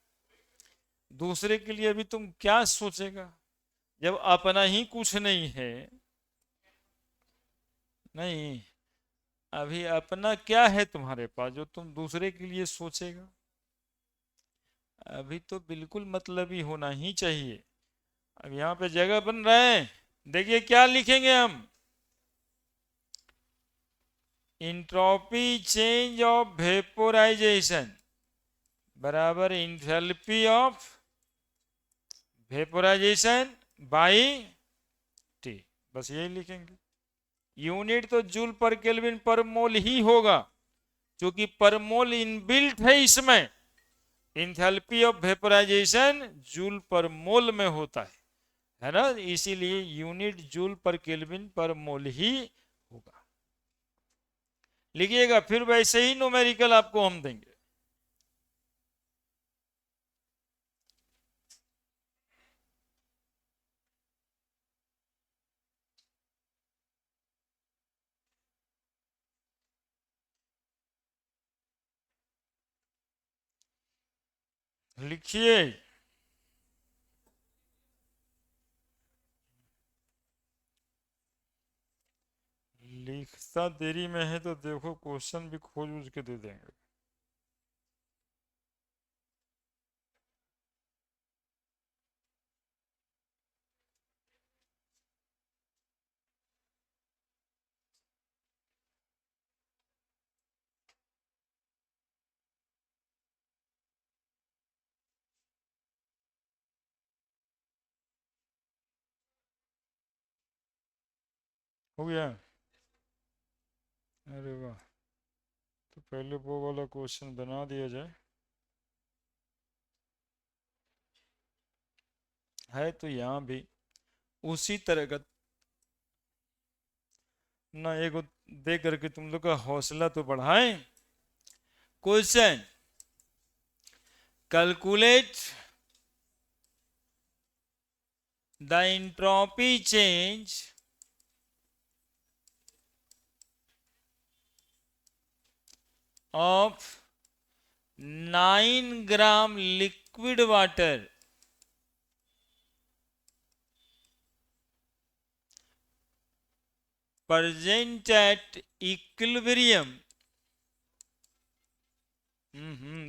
दूसरे के लिए? अभी तुम क्या सोचेगा जब अपना ही कुछ नहीं है? नहीं, अभी अपना क्या है तुम्हारे पास जो तुम दूसरे के लिए सोचेगा? अभी तो बिल्कुल मतलबी होना ही चाहिए। अब यहाँ पे जगह बन रहे हैं, देखिए क्या लिखेंगे हम। इंट्रोपी चेंज ऑफ वेपोराइजेशन बराबर enthalpy of vaporisation by T. बस यही लिखेंगे। यूनिट तो जूल पर केल्विन पर मोल ही होगा, क्योंकि पर मोल इनबिल्ट है इसमें। Enthalpy of vaporisation joule per मोल में होता है ना, इसीलिए unit joule per kelvin per मोल ही होगा। लिखिएगा, फिर वैसे ही न्यूमेरिकल आपको हम देंगे। लिखिए, लिखता देरी में है तो देखो क्वेश्चन भी खोज उज के दे देंगे। हो गया? अरे वाह, तो पहले वो वाला क्वेश्चन बना दिया जाए। है तो यहाँ भी उसी तरह का ना, एक दे करके तुम लोग का हौसला तो बढ़ाएं। Question, calculate the entropy change of 9 gram liquid water present at equilibrium।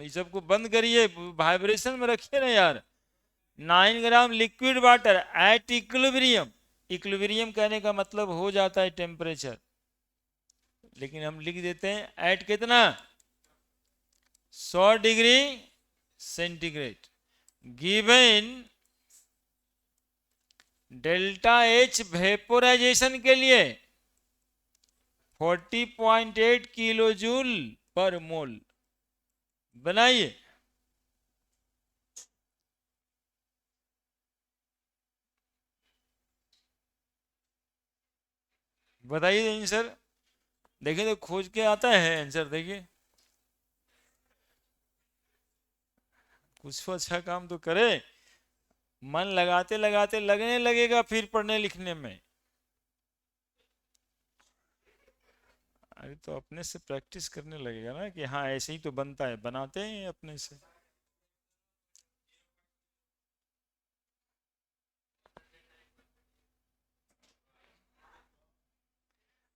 इस सबको बंद करिए, वाइब्रेशन में रखिए ना यार। 9 gram liquid water at equilibrium. Equilibrium कहने का मतलब हो जाता है टेम्परेचर, लेकिन हम लिख देते हैं एट कितना, 100 degree centigrade. Given delta H vaporisation के लिए 40.8 किलो जूल पर मोल। बनाइए। बताइए आंसर, देखिए तो खोज के आता है आंसर। देखिए कुछ तो अच्छा काम तो करे, मन लगाते लगाते लगने लगेगा फिर पढ़ने लिखने में। अरे तो अपने से प्रैक्टिस करने लगेगा ना कि हाँ ऐसे ही तो बनता है, बनाते हैं अपने से।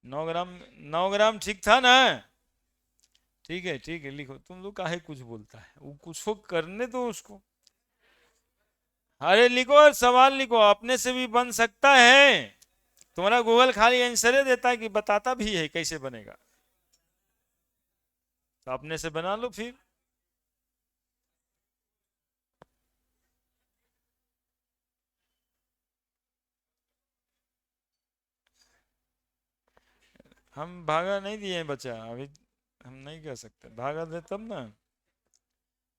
9 ग्राम, 9 ग्राम ठीक था ना? ठीक है लिखो। तुम लोग काहे कुछ बोलता है, वो कुछ हो करने दो उसको। अरे लिखो और सवाल लिखो, अपने से भी बन सकता है। तुम्हारा गूगल खाली आंसर देता है कि बताता भी है कैसे बनेगा, तो अपने से बना लो फिर। हम भागा नहीं दिए हैं बच्चा अभी, हम नहीं कर सकते, भागा दे तब ना।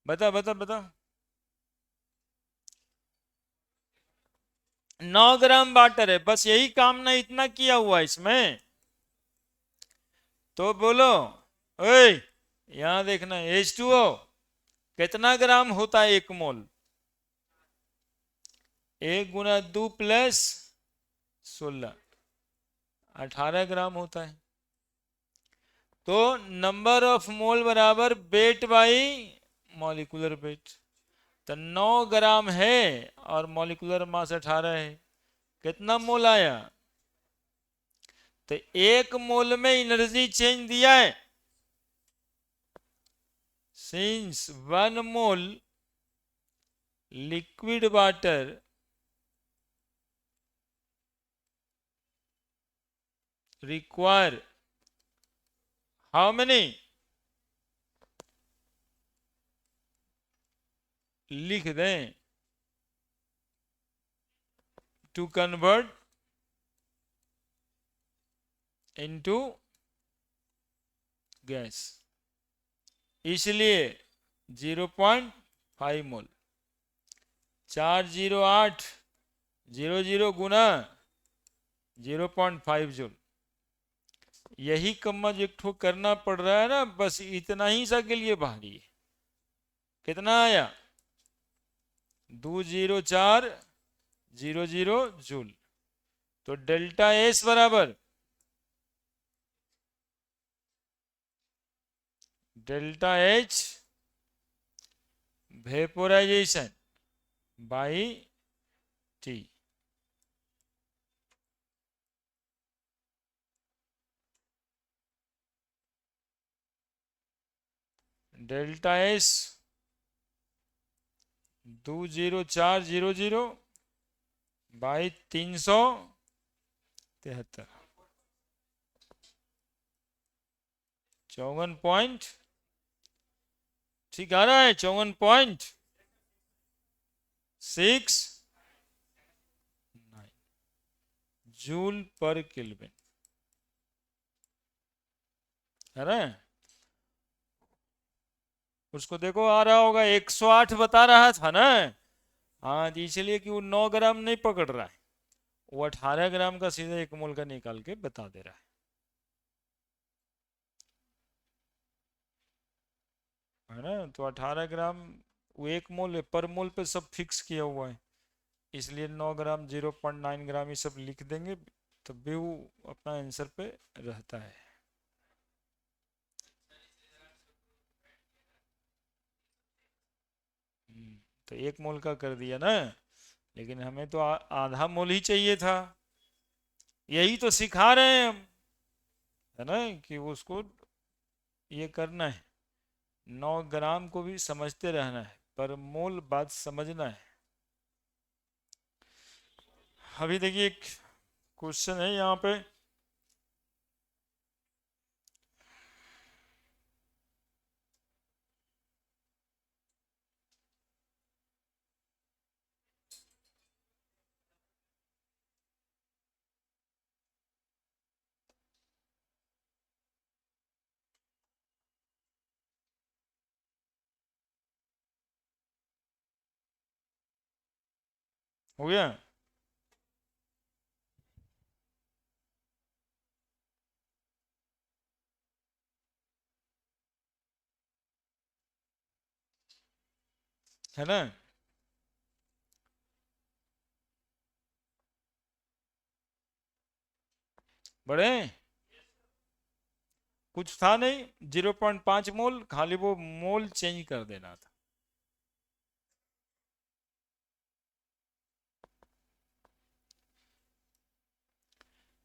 बता बता बता। 9 ग्राम वाटर है, बस यही काम ना, इतना किया हुआ है इसमें। तो बोलो, ओए यहां देखना, H2O कितना ग्राम होता है 1 मोल? 1 × 2 + 16, 18 ग्राम होता है। तो नंबर ऑफ मोल बराबर वेट बाई मॉलिक्यूलर वेट। तो 9 ग्राम है और मॉलिक्यूलर मास 18 है, कितना मोल आया? तो 1 मोल में एनर्जी चेंज दिया है। Since 1 mole liquid water require how many, लिख दें, टू कन्वर्ट इनटू गैस। इसलिए 0.5 मोल, 40800 गुना 0.5 जूल। यही कम्मा जो एक ठो करना पड़ रहा है ना, बस इतना ही सा के लिए भारी है। कितना आया? 20400 जूल। तो डेल्टा एस बराबर delta H vaporisation by T. Delta S 20400 by 373, 54 ठीक आ रहा है, 54.69 जूल पर केल्विन, है ना? उसको देखो आ रहा होगा 108 बता रहा था ना। हाँ तो इसलिए कि वो 9 ग्राम नहीं पकड़ रहा है, वो 18 ग्राम का सीधा 1 मोल का निकाल के बता दे रहा है ना? तो 18 ग्राम वो 1 मोल है, पर मोल पे सब फिक्स किया हुआ है, इसलिए 9 ग्राम 0.9 ग्राम ये सब लिख देंगे, तब भी वो अपना आंसर पे रहता है। तो 1 मोल का कर दिया ना, लेकिन हमें तो आधा मोल ही चाहिए था। यही तो सिखा रहे हैं हम, है ना, कि उसको ये करना है, 9 ग्राम को भी समझते रहना है, पर मोल बात समझना है। अभी देखिए एक क्वेश्चन है यहाँ पे, हो गया? है ना? बड़े कुछ था नहीं, 0.5 मोल, खाली वो मोल चेंज कर देना था।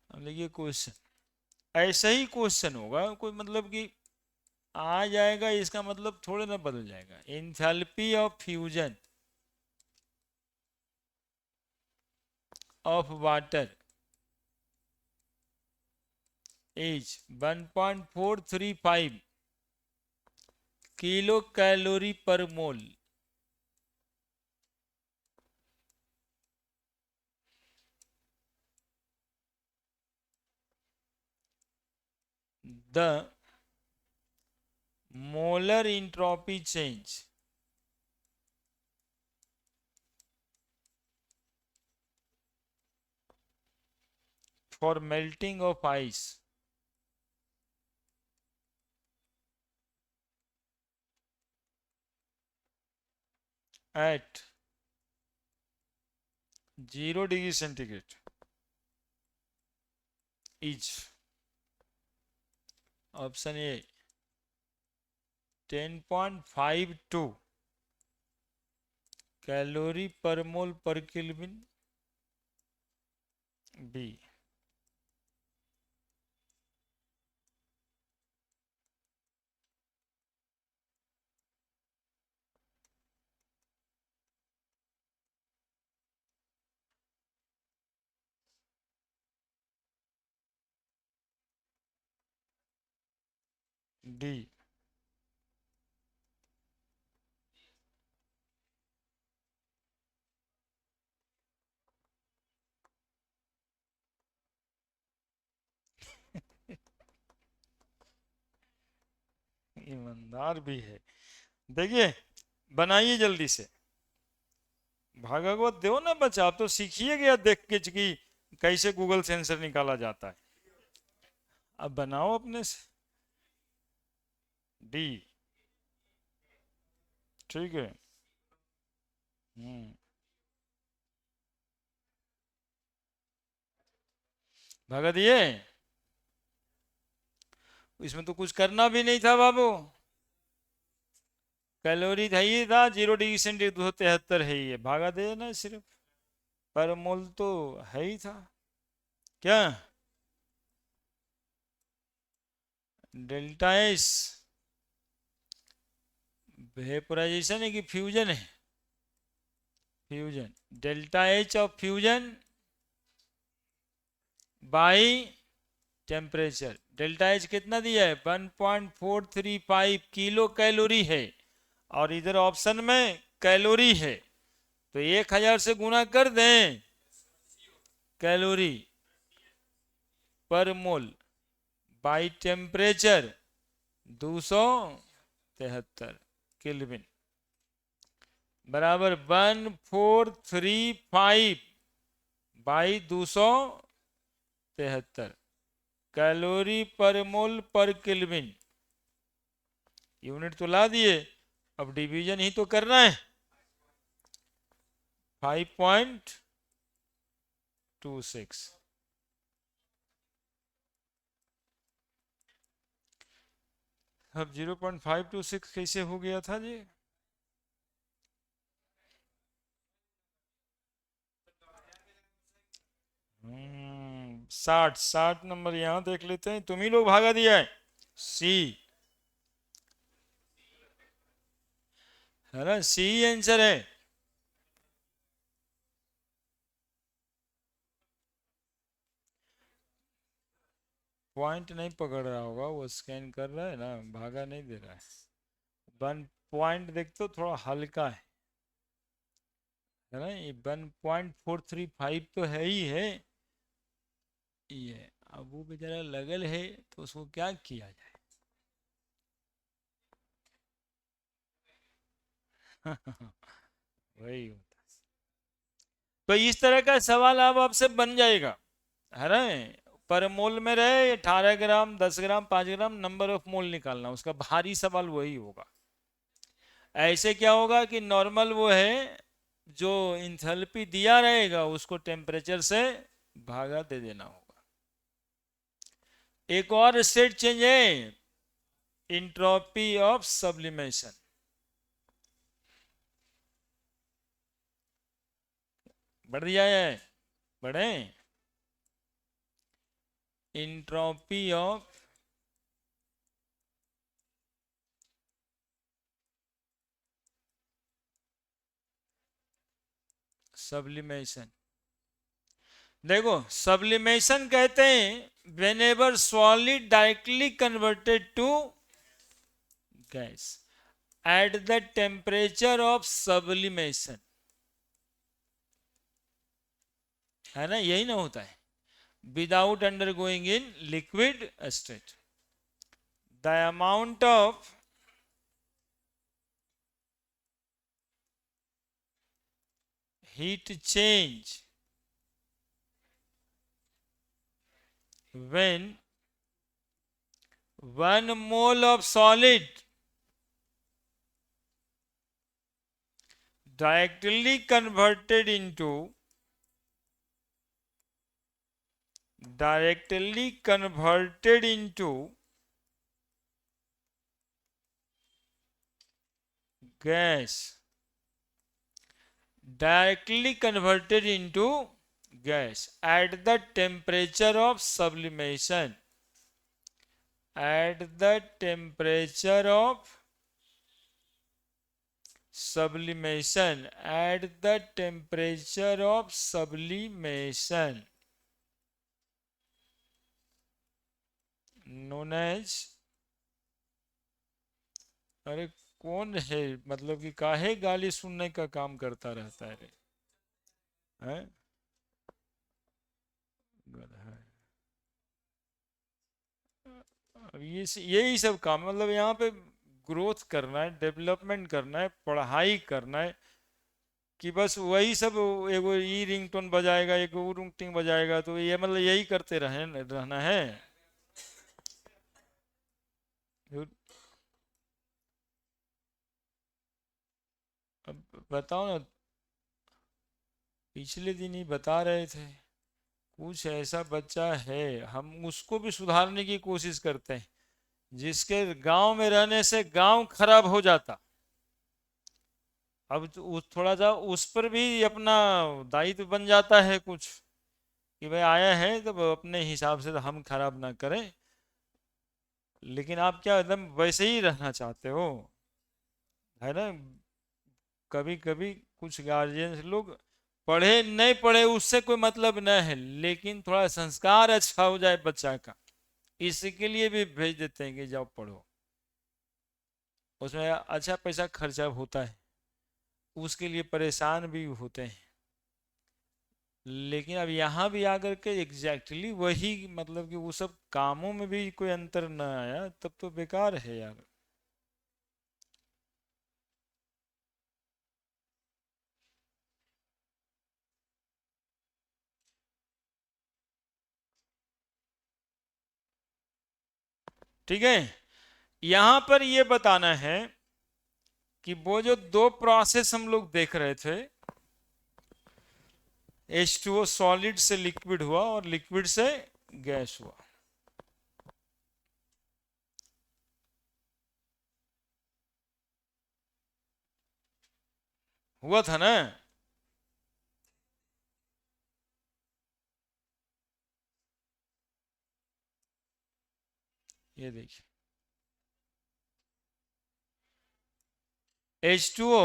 अब देखिए क्वेश्चन ऐसा ही क्वेश्चन होगा, कोई मतलब कि आ जाएगा इसका मतलब थोड़े ना बदल जाएगा। Enthalpy of fusion of water is 1.435 kilo calorie पर मोल। the molar entropy change for melting of ice at 0 degree centigrade is option A 10.52 calorie पर mole per kelvin, B D. ईमानदार भी है। देखिए बनाइए जल्दी से, भागवत दो ना बच्चा, आप तो सीखिए गया देख के कि कैसे गूगल से आंसर निकाला जाता है। अब बनाओ अपने से। डी ठीक है। भगा दिए, इसमें तो कुछ करना भी नहीं था बाबू, कैलोरी था ही था, 0 डिग्री सेंटीग्रेड 273 है, ये भागा दे ना सिर्फ, पर मोल तो है ही था। क्या डेल्टा एस वेपोराइजेशन है कि फ्यूजन है? Fusion. Delta H of fusion by temperature. Delta H कितना दिया है? 1.435 किलो कैलोरी है, और इधर ऑप्शन में कैलोरी है, तो 1000 से गुना कर दें कैलोरी पर मोल बाई टेम्परेचर 273 केल्विन बराबर 1435 बाई 273 कैलोरी पर मोल पर केल्विन। यूनिट तो ला दिए, अब डिवीजन ही तो करना है। 5.26। अब 0.526 कैसे हो गया था जी? हम्म, 60 नंबर यहां देख लेते हैं, तुम ही लोग भागा दिया है। सी है ना, सी आंसर है। पॉइंट नहीं पकड़ रहा होगा, वो स्कैन कर रहा है ना, भागा नहीं दे रहा है। 1 पॉइंट देखते हो, थोड़ा हल्का है ना, ये 1.435 तो है ही है ये। अब वो बेचारा लगल है, तो उसको क्या किया जाए। वही होता है। तो इस तरह का सवाल अब आपसे बन जाएगा, है ना। पर मोल में रहे 18 ग्राम, 10 ग्राम, 5 ग्राम, नंबर ऑफ मोल निकालना, उसका भारी सवाल वही होगा। ऐसे क्या होगा कि नॉर्मल वो है, जो इंथैल्पी दिया रहेगा उसको टेम्परेचर से भागा दे देना होगा। एक और स्टेट चेंज है, इंट्रोपी ऑफ सब्लिमेशन। बढ़ दिया है, बढ़े। Entropy of sublimation. देखो सब्लिमेशन कहते हैं whenever solid directly converted to gas at the temperature of sublimation, है ना, यही ना होता है, without undergoing in liquid state. the amount of heat change when 1 mole of solid directly converted into gas, directly converted into gas at the temperature of sublimation, at the temperature of sublimation, at the temperature of sublimation, known as, अरे कौन है, मतलब कि काहे गाली सुनने का काम करता रहता है रे, हैं? गधा है। अब ये यही सब काम, मतलब यहाँ पे ग्रोथ करना है, डेवलपमेंट करना है, पढ़ाई करना है, कि बस वही सब, एगो ई रिंगटोन बजाएगा, एक वो रिंगटोन बजाएगा, तो ये मतलब यही करते रहना है। अब बताओ ना, पिछले दिन ही बता रहे थे, कुछ ऐसा बच्चा है, हम उसको भी सुधारने की कोशिश करते हैं, जिसके गांव में रहने से गांव खराब हो जाता। अब तो थोड़ा सा उस पर भी अपना दायित्व बन जाता है कुछ, कि भाई आया है तो अपने हिसाब से तो हम खराब ना करें। लेकिन आप क्या एकदम वैसे ही रहना चाहते हो, है ना? कभी कभी कुछ गार्जियन लोग, पढ़े नहीं पढ़े उससे कोई मतलब न है, लेकिन थोड़ा संस्कार अच्छा हो जाए बच्चा का, इसके लिए भी भेज देते हैं कि जाओ पढ़ो। उसमें अच्छा पैसा खर्चा होता है, उसके लिए परेशान भी होते हैं, लेकिन अब यहाँ भी आकर के एग्जैक्टली वही, मतलब कि वो सब कामों में भी कोई अंतर न आया, तब तो बेकार है यार। ठीक है, यहाँ पर ये बताना है कि वो जो दो प्रोसेस हम लोग देख रहे थे, H2O सॉलिड से लिक्विड हुआ और लिक्विड से गैस हुआ, हुआ था ना? ये देखिए, H2O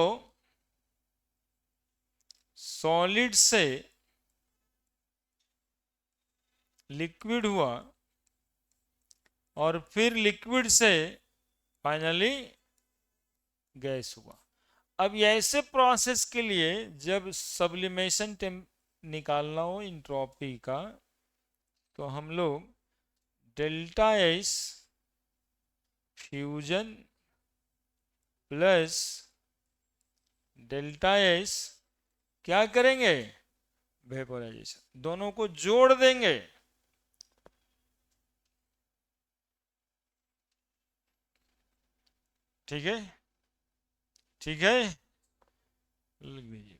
सॉलिड से लिक्विड हुआ और फिर लिक्विड से फाइनली गैस हुआ। अब ये ऐसे प्रोसेस के लिए जब सब्लिमेशन टेम निकालना हो इंट्रोपी का, तो हम लोग delta S fusion plus delta S क्या करेंगे, वेपोराइजेशन, दोनों को जोड़ देंगे। ठीक है, ठीक है, लिख दीजिए।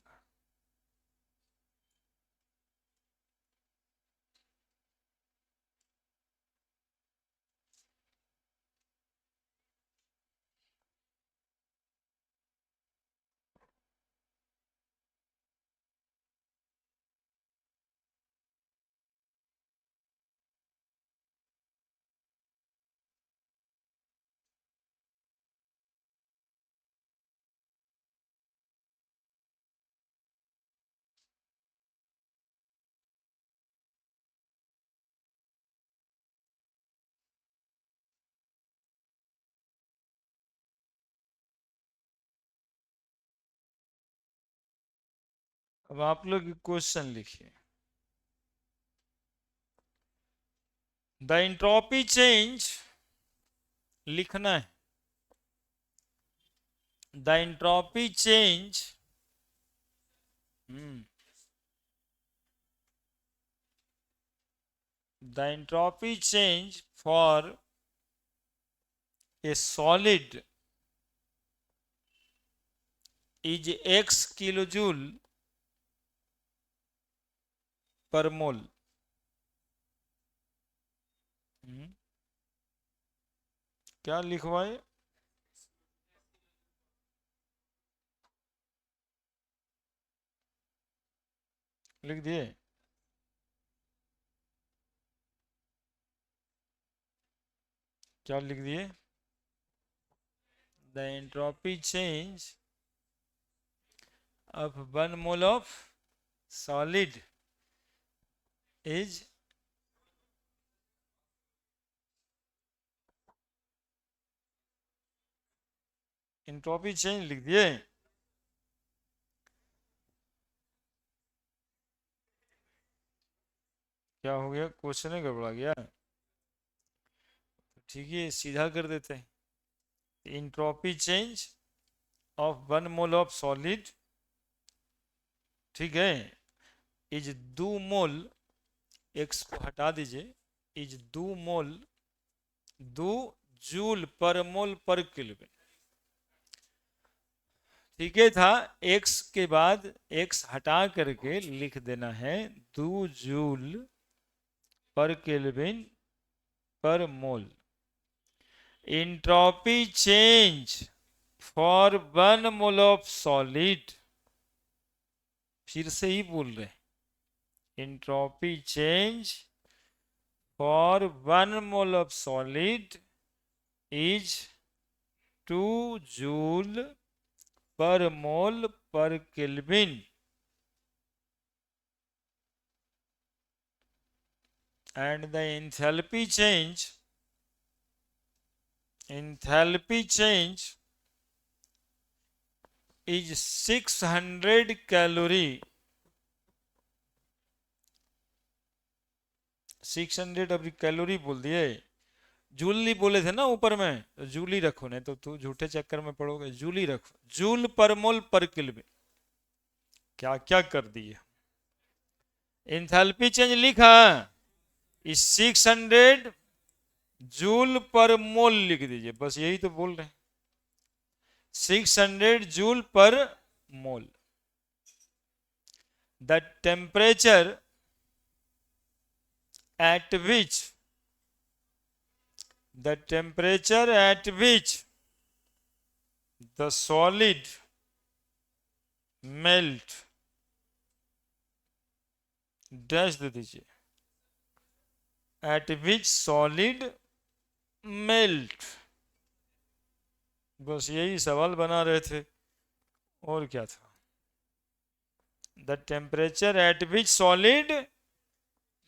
अब आप लोग क्वेश्चन लिखिए। द एंट्रोपी चेंज लिखना है। The entropy change, the entropy change for a solid is x kilojoule पर मोल। क्या लिखवाए? लिख दिए? क्या लिख दिए? The entropy change of 1 mole of solid is entropy change लिख दिए। क्या हो गया? क्वेश्चन गड़बड़ा गया? ठीक है, सीधा कर देते हैं। Entropy change of 1 mole of solid, ठीक है, इज 2 मोल, एक्स को हटा दीजिए, is 2 mole, 2 joule per mole per kelvin. ठीक है था, एक्स के बाद एक्स हटा करके लिख देना है 2 joule per kelvin per mole. Entropy change for 1 mole of solid, फिर से ही बोल रहे हैं, entropy change for 1 mole of solid is 2 joule per mole per kelvin and the enthalpy change is 600 calorie. 600 अभी कैलोरी बोल दिए, जूल नहीं बोले थे ना ऊपर में, तो जूल ही रखो, नहीं तो तू झूठे चक्कर में पड़ोगे। जूल ही रखो, joule per mole per kelvin. क्या क्या कर दिए? एंथैल्पी चेंज लिखा इस 600 जूल पर मोल लिख दीजिए, बस यही तो बोल रहे हैं, 600 joule per mole. The temperature at which the solid melt, dash दे दीजिए, at which solid melt, बस यही सवाल बना रहे थे, और क्या था? The temperature at which solid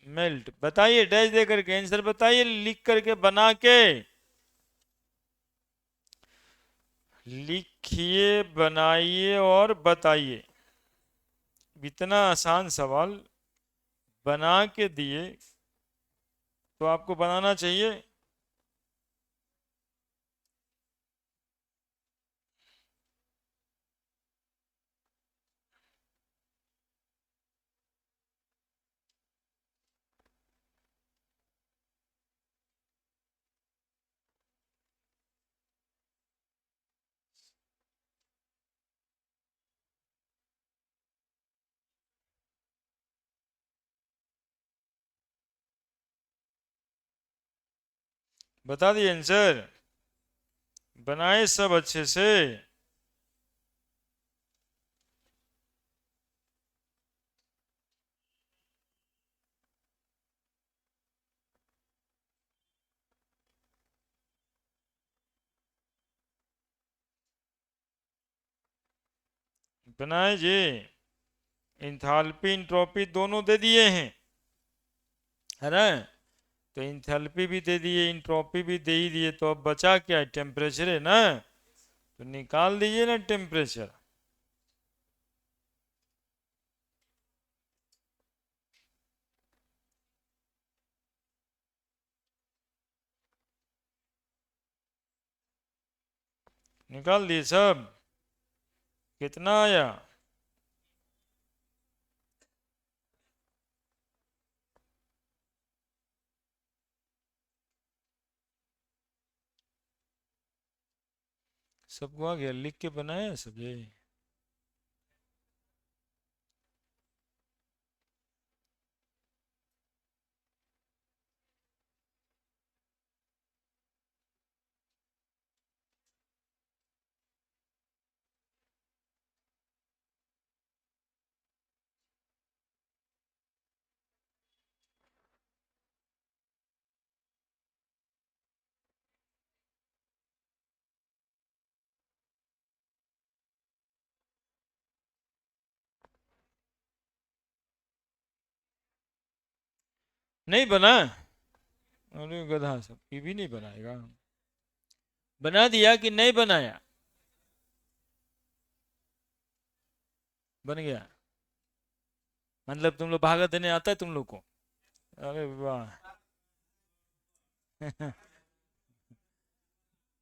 melt, बताइए, डैश दे करके आंसर बताइए, लिख करके बना के लिखिए, बनाइए और बताइए। इतना आसान सवाल बना के दिए तो आपको बनाना चाहिए। बता दिए आंसर, बनाए सब अच्छे से। बनाए जी, इंथाल्पी इंट्रोपी दोनों दे दिए हैं, है ना? तो इंथैल्पी भी दे दिए, इंट्रोपी भी दे ही दिए, तो अब बचा क्या है? टेम्परेचर है ना, तो निकाल दीजिए ना टेम्परेचर। निकाल दिए सब? कितना आया? सबको आ गया? लिख के बनाया सब ये? नहीं बना? अरे गधा सब, ये भी नहीं बनाएगा? बना दिया कि नहीं बनाया? बन गया? मतलब तुम लोग भागा देने आता है तुम लोग को? अरे वाह!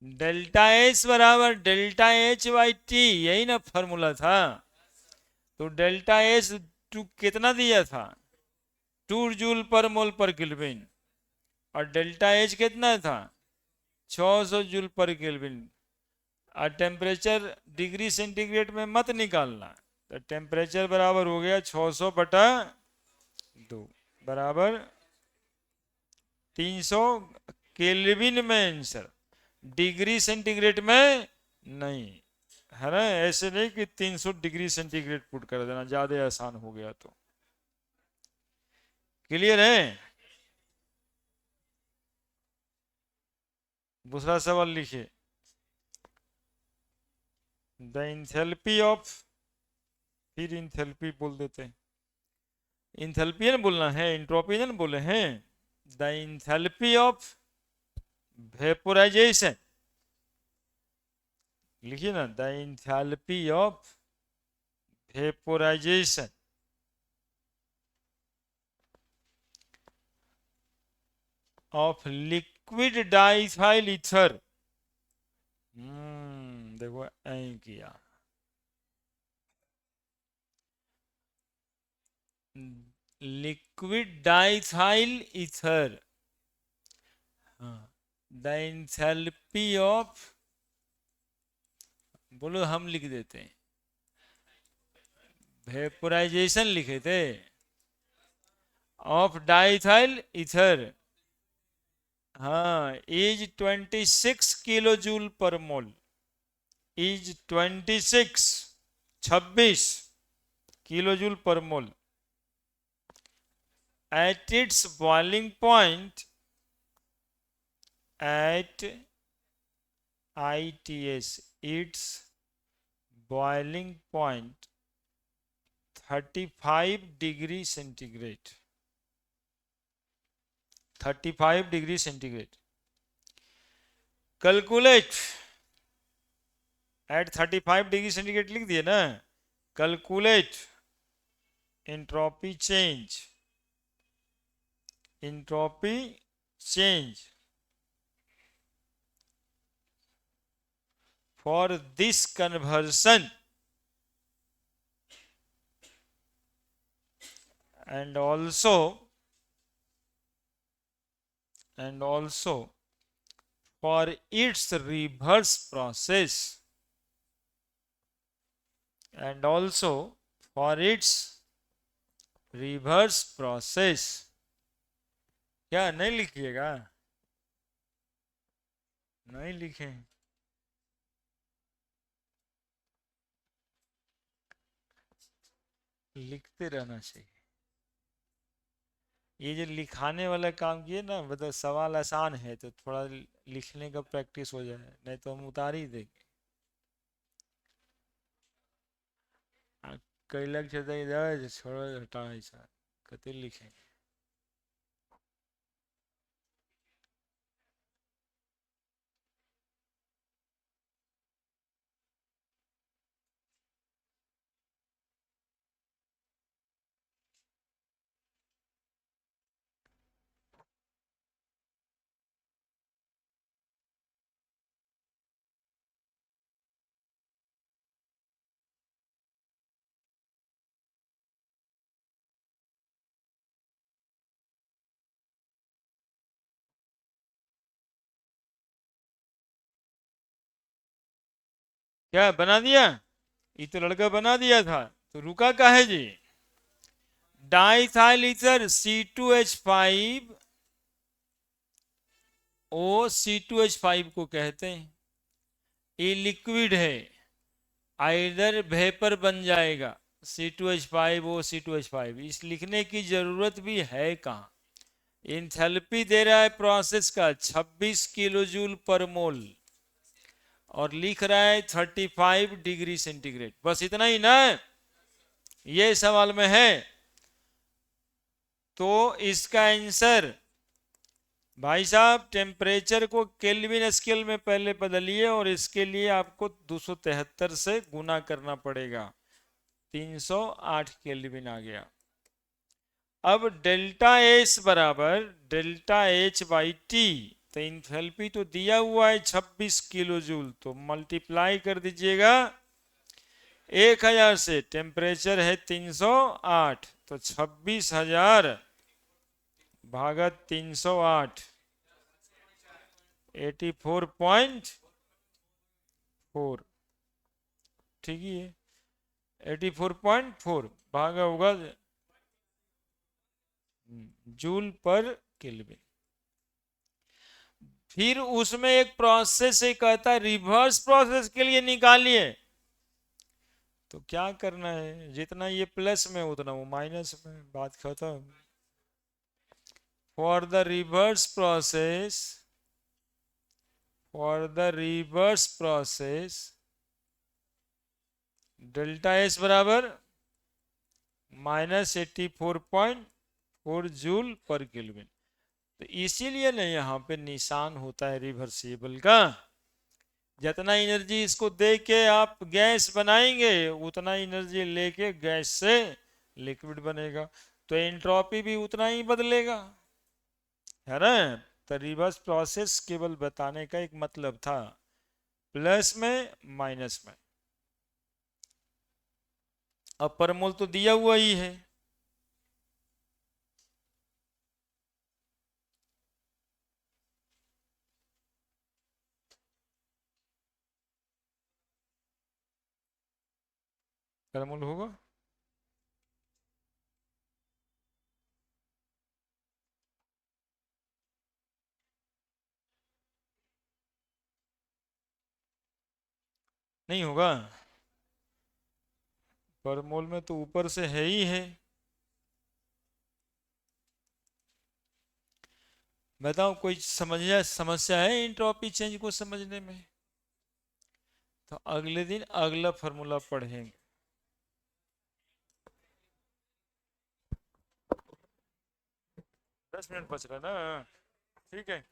डेल्टा एस बराबर डेल्टा एच बाई टी, यही ना फॉर्मूला था? तो डेल्टा एस टू कितना दिया था? 2 joule per mole per kelvin. और डेल्टा एच कितना था? 600 जूल पर केल्विन। और टेम्परेचर डिग्री सेंटीग्रेड में मत निकालना। तो टेम्परेचर बराबर हो गया 600/2 बराबर 300 केल्विन में आंसर, डिग्री सेंटीग्रेड में नहीं। है ना? ऐसे नहीं कि 300 डिग्री सेंटीग्रेड पुट कर देना, ज्यादा आसान हो गया तो। क्लियर है? दूसरा सवाल लिखिए। द इंथैल्पी ऑफ, फिर इंथैल्पी बोल देते हैं। इंथैल्पी ना बोलना है, इंट्रोपी ना बोले हैं। द इंथैल्पी ऑफ वेपोराइजेशन, लिखिए ना, the enthalpy of vaporisation of liquid diethyl ether. देखो ऐ किया। लिक्विड डाइथाइल ईथर, हाँ, द इंथैल्पी ऑफ, बोलो हम लिख देते हैं, वेपोराइजेशन लिखे थे ऑफ डाइथाइल ईथर, हाँ, is 26 kilo joule per mole. Is 26 kilo joule per mole at its boiling point at ITS, its boiling point 35 degree centigrade, 35 degree centigrade. Calculate at 35 degree centigrade लिख दिए ना। Calculate entropy change for this conversion and also for its reverse process, and also for its reverse process। क्या नहीं लिखिएगा? नहीं लिखे? लिखते रहना चाहिए। ये जो लिखाने वाला काम किए ना, मतलब सवाल आसान है तो थोड़ा लिखने का प्रैक्टिस हो जाए, नहीं तो हम उतार ही देंगे। कई लग जाए छोड़ो, हटा ऐसा कते लिखेंगे। क्या बना दिया? ये तो लड़का बना दिया था, तो रुका काहे जी? डाइथाइल ईथर C2H5 ओ C2H5 को कहते हैं। ये लिक्विड है, आइदर वेपर बन जाएगा C2H5 ओ C2H5, इस लिखने की जरूरत भी है कहाँ? इंथैल्पी दे रहा है प्रोसेस का 26 किलो जूल पर मोल, और लिख रहा है 35 डिग्री सेंटीग्रेड। बस इतना ही ना, ये सवाल में है। तो इसका आंसर भाई साहब, टेम्परेचर को केल्विन स्केल में पहले बदलिए, और इसके लिए आपको 273 से गुना करना पड़ेगा, 308 केल्विन आ गया। अब डेल्टा एस बराबर डेल्टा एच बाई टी, तो इंथैल्पी तो दिया हुआ है 26 किलो जूल, तो मल्टीप्लाई कर दीजिएगा 1000 से, टेम्परेचर है 308, तो 26,000 भागा 308, 84.4, ठीक ही है। 84.4 भागा होगा जूल पर केल्विन। फिर उसमें एक प्रोसेस से कहता है रिवर्स प्रोसेस के लिए निकालिए, तो क्या करना है, जितना ये प्लस में उतना वो माइनस में, बात खत्म। For the reverse process, delta S बराबर -84.4 जूल पर केल्विन। तो इसीलिए ना यहाँ पे निशान होता है रिवर्सिबल का। जितना एनर्जी इसको दे के आप गैस बनाएंगे, उतना एनर्जी लेके गैस से लिक्विड बनेगा, तो एंट्रोपी भी उतना ही बदलेगा, है ना। तो रिवर्स प्रोसेस केवल बताने का एक मतलब था, प्लस में माइनस में। अब पर मोल तो दिया हुआ ही है, पर मोल होगा। नहीं होगा, पर मोल में तो ऊपर से है ही है। बताओ कोई समस्या है एंट्रोपी चेंज को समझने में? तो अगले दिन अगला फॉर्मूला पढ़ेंगे। 10 मिनट बच रहा है ना, ठीक है।